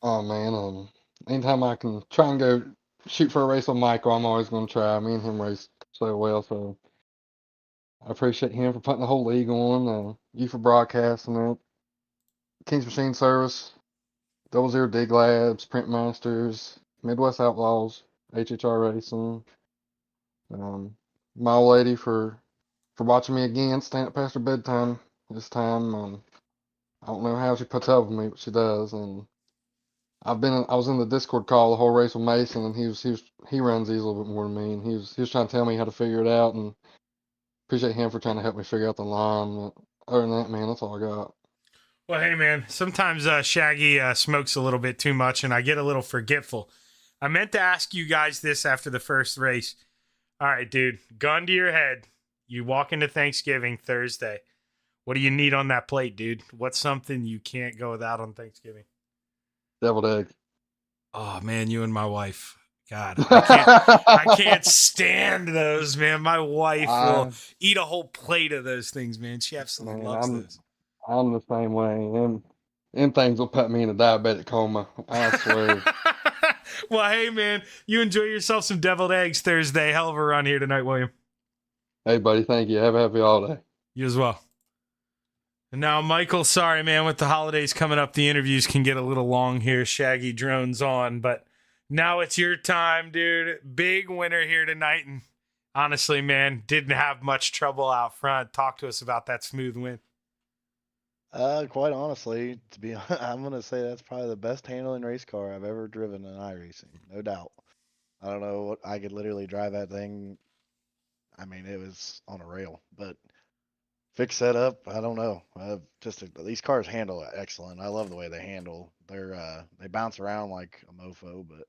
Oh, man. Anytime I can try and go shoot for a race with Michael, I'm always going to try. Me and him race so well, so I appreciate him for putting the whole league on, you for broadcasting it, King's Machine Service, Double Zero Dig Labs, Print Masters, Midwest Outlaws, HHR Racing, my old lady for watching me again, staying up past her bedtime this time. I don't know how she puts up with me, but she does. And I was in the Discord call the whole race with Mason, and he runs these a little bit more than me, and he was trying to tell me how to figure it out, and appreciate him for trying to help me figure out the line. But other than that, man, that's all I got. Well, hey, man, sometimes Shaggy smokes a little bit too much, and I get a little forgetful. I meant to ask you guys this after the first race. All right, dude, gun to your head. You walk into Thanksgiving Thursday. What do you need on that plate, dude? What's something you can't go without on Thanksgiving? Deviled egg. Oh, man, you and my wife. God, I can't stand those, man. My wife will eat a whole plate of those things, man. She absolutely loves those. I'm the same way. Them things will put me in a diabetic coma. I swear. Well, hey, man, you enjoy yourself some deviled eggs Thursday. Hell of a run here tonight, William. Hey, buddy, thank you. Have a happy holiday. You as well. And now, Michael, sorry, man, with the holidays coming up, the interviews can get a little long here. Shaggy drones on, but now it's your time, dude. Big winner here tonight. And honestly, man, didn't have much trouble out front. Talk to us about that smooth win. Quite honestly, I'm gonna say that's probably the best handling race car I've ever driven in iRacing, no doubt. I don't know what I could literally drive that thing. I mean, it was on a rail, but fix setup, I don't know. These cars handle excellent. I love the way they handle. They bounce around like a mofo, but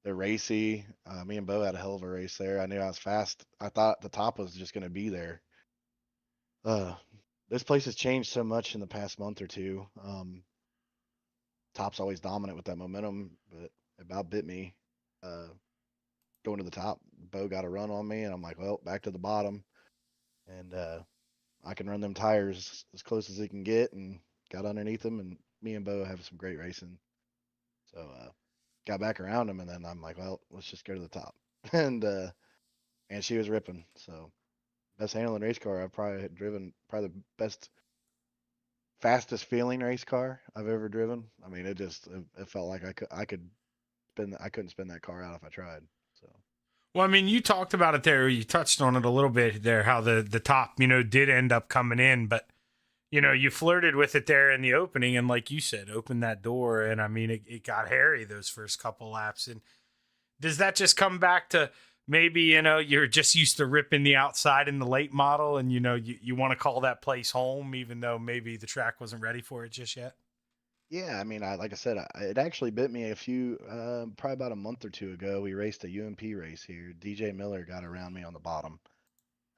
they're racy. Me and Bo had a hell of a race there. I knew I was fast. I thought the top was just gonna be there. This place has changed so much in the past month or two. Top's always dominant with that momentum, but it about bit me. Going to the top, Bo got a run on me, and I'm like, well, back to the bottom, and I can run them tires as close as they can get, and got underneath them, and me and Bo have some great racing. So got back around him, and then I'm like, well, let's just go to the top, and she was ripping. So best handling race car I've probably driven, probably the best, fastest feeling race car I've ever driven. I mean, it felt like I couldn't spin that car out if I tried. So. Well, I mean, you talked about it there. You touched on it a little bit there, how the top, did end up coming in, but you flirted with it there in the opening, and like you said, opened that door, and I mean, it got hairy those first couple laps. And does that just come back to maybe, you're just used to ripping the outside in the late model, and you want to call that place home, even though maybe the track wasn't ready for it just yet? Yeah, I mean, like I said, it actually bit me a few, probably about a month or two ago. We raced a UMP race here. DJ Miller got around me on the bottom,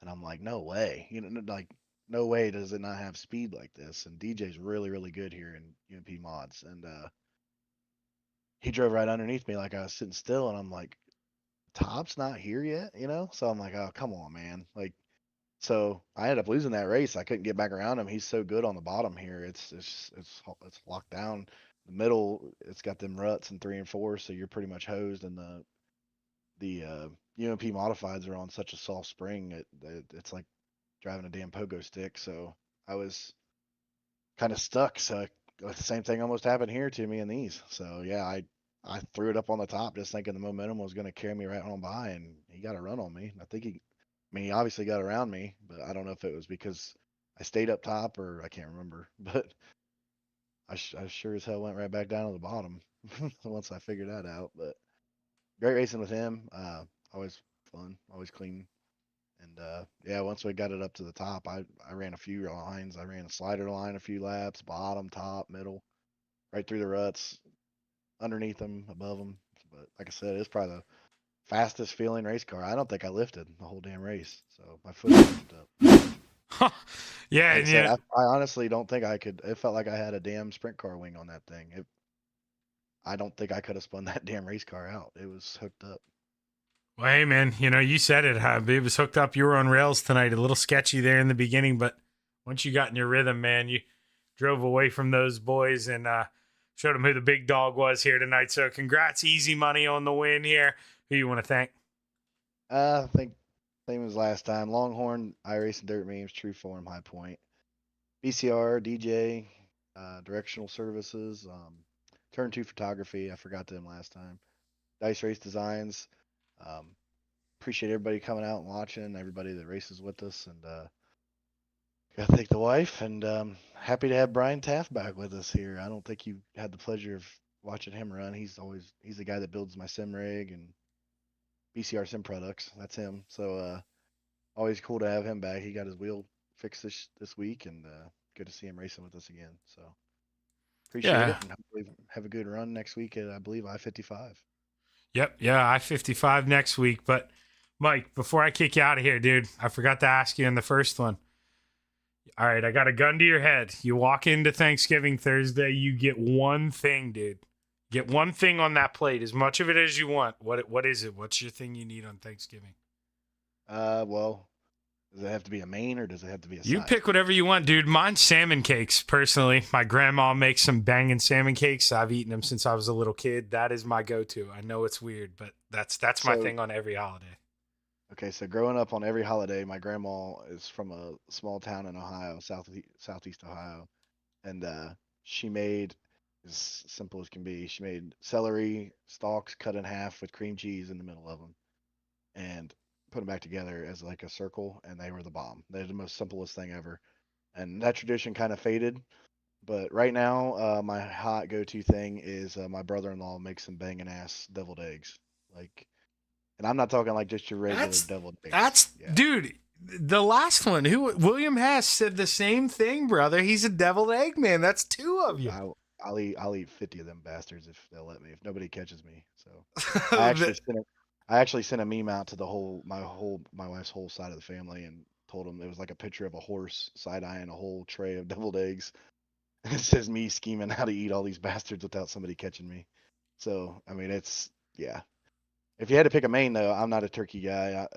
and I'm like, no way, like no way does it not have speed like this. And DJ's really, really good here in UMP mods, and he drove right underneath me like I was sitting still, and I'm like, top's not here yet, So I'm like, oh, come on, man, like. So I ended up losing that race. I couldn't get back around him. He's so good on the bottom here. It's locked down. The middle, it's got them ruts in 3 and 4, so you're pretty much hosed. And the UMP modifieds are on such a soft spring, it's like driving a damn pogo stick. So I was kind of stuck. So the same thing almost happened here to me in these. So yeah, I threw it up on the top, just thinking the momentum was going to carry me right on by, and he got a run on me. I mean, he obviously got around me, but I don't know if it was because I stayed up top or I can't remember. But I sure as hell went right back down to the bottom once I figured that out. But great racing with him. Always fun, always clean. And yeah, once we got it up to the top, I ran a few lines. I ran a slider line a few laps, bottom, top, middle, right through the ruts, underneath them, above them. But like I said, it's probably the fastest feeling race car. I don't think I lifted the whole damn race, so my foot lifted up. Yeah, Like I and said, I honestly don't think I could. It felt like I had a damn sprint car wing on that thing. I don't think I could have spun that damn race car out. It was hooked up. well, hey man, you said it. It was hooked up. You were on rails tonight. A little sketchy there in the beginning, but once you got in your rhythm, man, you drove away from those boys and showed them who the big dog was here tonight. So congrats, easy money on the win here. Who you want to thank? I think same as last time. Longhorn, iRacing Dirt Memes, True Form, High Point, BCR, DJ, Directional Services, Turn 2 Photography. I forgot them last time. Dice Race Designs. Um, appreciate everybody coming out and watching, everybody that races with us, and gotta thank the wife, and happy to have Brian Taft back with us here. I don't think you had the pleasure of watching him run. He's the guy that builds my sim rig and BCR Sim Products. That's him. So always cool to have him back. He got his wheel fixed this week, and good to see him racing with us again. So appreciate Yeah. it, and hopefully have a good run next week at, I believe, I-55. Yep. Yeah. I-55 next week. But Mike, before I kick you out of here, dude, I forgot to ask you in the first one. All right. I got a gun to your head. You walk into Thanksgiving Thursday, you get one thing, dude. Get one thing on that plate, as much of it as you want. What is it? What's your thing you need on Thanksgiving? Well, does it have to be a main or does it have to be a You side? pick whatever you want, dude. Mine's salmon cakes, personally. My grandma makes some banging salmon cakes. I've eaten them since I was a little kid. That is my go-to. I know it's weird, but that's my So- thing on every holiday. Okay, so growing up on every holiday, my grandma is from a small town in Ohio, southeast Ohio, and she made, as simple as can be, she made celery stalks cut in half with cream cheese in the middle of them, and put them back together as like a circle, and they were the bomb. They're the most simplest thing ever, and that tradition kind of faded. But right now, my hot go-to thing is my brother-in-law makes some banging ass deviled eggs, like. And I'm not talking like just your regular deviled eggs. That's Yeah. dude. The last one, who William Hess said the same thing, brother. He's a deviled egg man. That's two of you. I'll eat 50 of them bastards if they'll let me. If nobody catches me, so I actually sent a meme out to my wife's whole side of the family and told them it was like a picture of a horse side eyeing a whole tray of deviled eggs. It says me scheming how to eat all these bastards without somebody catching me. So I mean, yeah. If you had to pick a main, though, I'm not a turkey guy.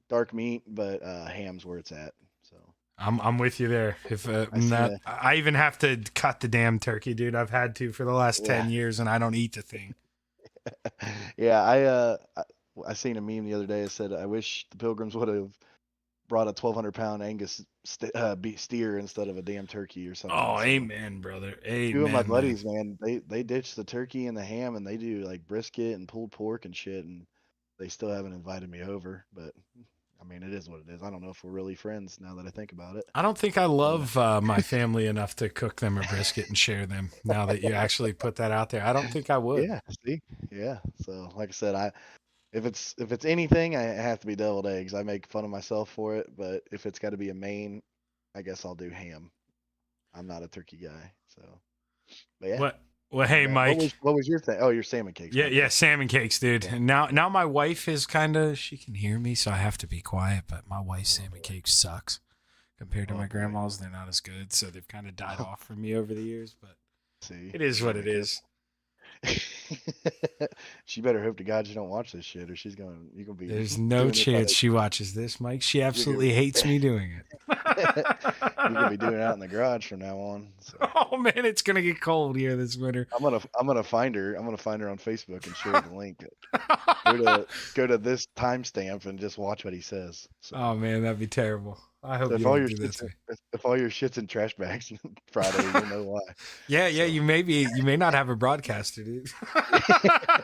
Dark meat, but ham's where it's at. So I'm with you there. If I even have to cut the damn turkey, dude. I've had to for the last 10 years, and I don't eat the thing. Yeah, I seen a meme the other day that said, "I wish the Pilgrims would have brought a 1,200-pound Angus steer instead of a damn turkey or something." Oh, So, amen, brother. Amen. two of my buddies, man, they ditched the turkey and the ham, and they do like brisket and pulled pork and shit, and they still haven't invited me over. But I mean, it is what it is. I don't know if we're really friends now that I think about it. I don't think I love my family enough to cook them a brisket and share them. Now that you actually put that out there, I don't think I would. Yeah, see, yeah. So like I said, if it's anything, I have to be deviled eggs. I make fun of myself for it, but if it's got to be a main, I guess I'll do ham. I'm not a turkey guy, so. But yeah. Well, hey, Mike. What was your thing? Oh, your salmon cakes. Yeah, salmon cakes, dude. Yeah. And now my wife is she can hear me, so I have to be quiet. But my wife's salmon cake sucks compared to my grandma's. They're not as good, so they've kind of died off from me over the years. But See, it is what it is. She better hope to God she don't watch this shit, or you're gonna be. There's no chance she watches this, Mike. She absolutely hates me doing it. You're gonna be doing it out in the garage from now on. So. Oh man, it's gonna get cold here this winter. I'm gonna find her. I'm gonna find her on Facebook and share the link. Go to this timestamp and just watch what he says. So, Oh man, that'd be terrible. I hope so you don't do that to me. if all your shit's in trash bags Friday, you know why. Yeah, you may not have a broadcaster, dude.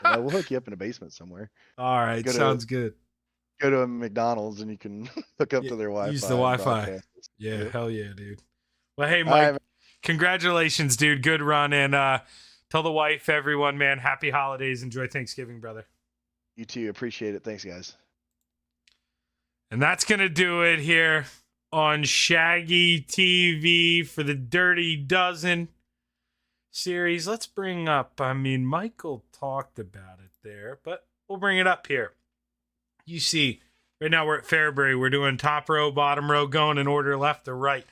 We'll hook you up in a basement somewhere. All right, sounds good. Go to a McDonald's and you can hook up to their Wi-Fi. Use the Wi-Fi. broadcast. Yeah, Yep. hell yeah, dude. Well, hey, Mike, All right, congratulations, dude. Good run, and tell the wife, everyone, man, happy holidays. Enjoy Thanksgiving, brother. you too. Appreciate it. Thanks, guys. And that's gonna do it here on Shaggy TV for the Dirty Dozen series. Let's bring up, Michael talked about it there, but we'll bring it up here. You see, right now we're at Fairbury. We're doing top row, bottom row, going in order left to right.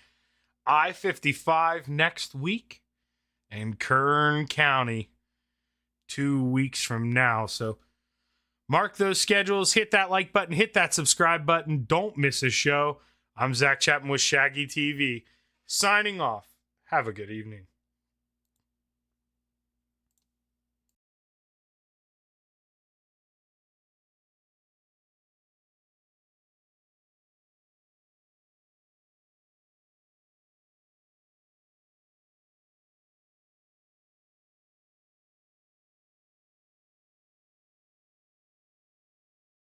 I-55 next week and Kern County 2 weeks from now. So mark those schedules, hit that like button, hit that subscribe button. Don't miss a show. I'm Zach Chapman with Shaggy TV, signing off. Have a good evening.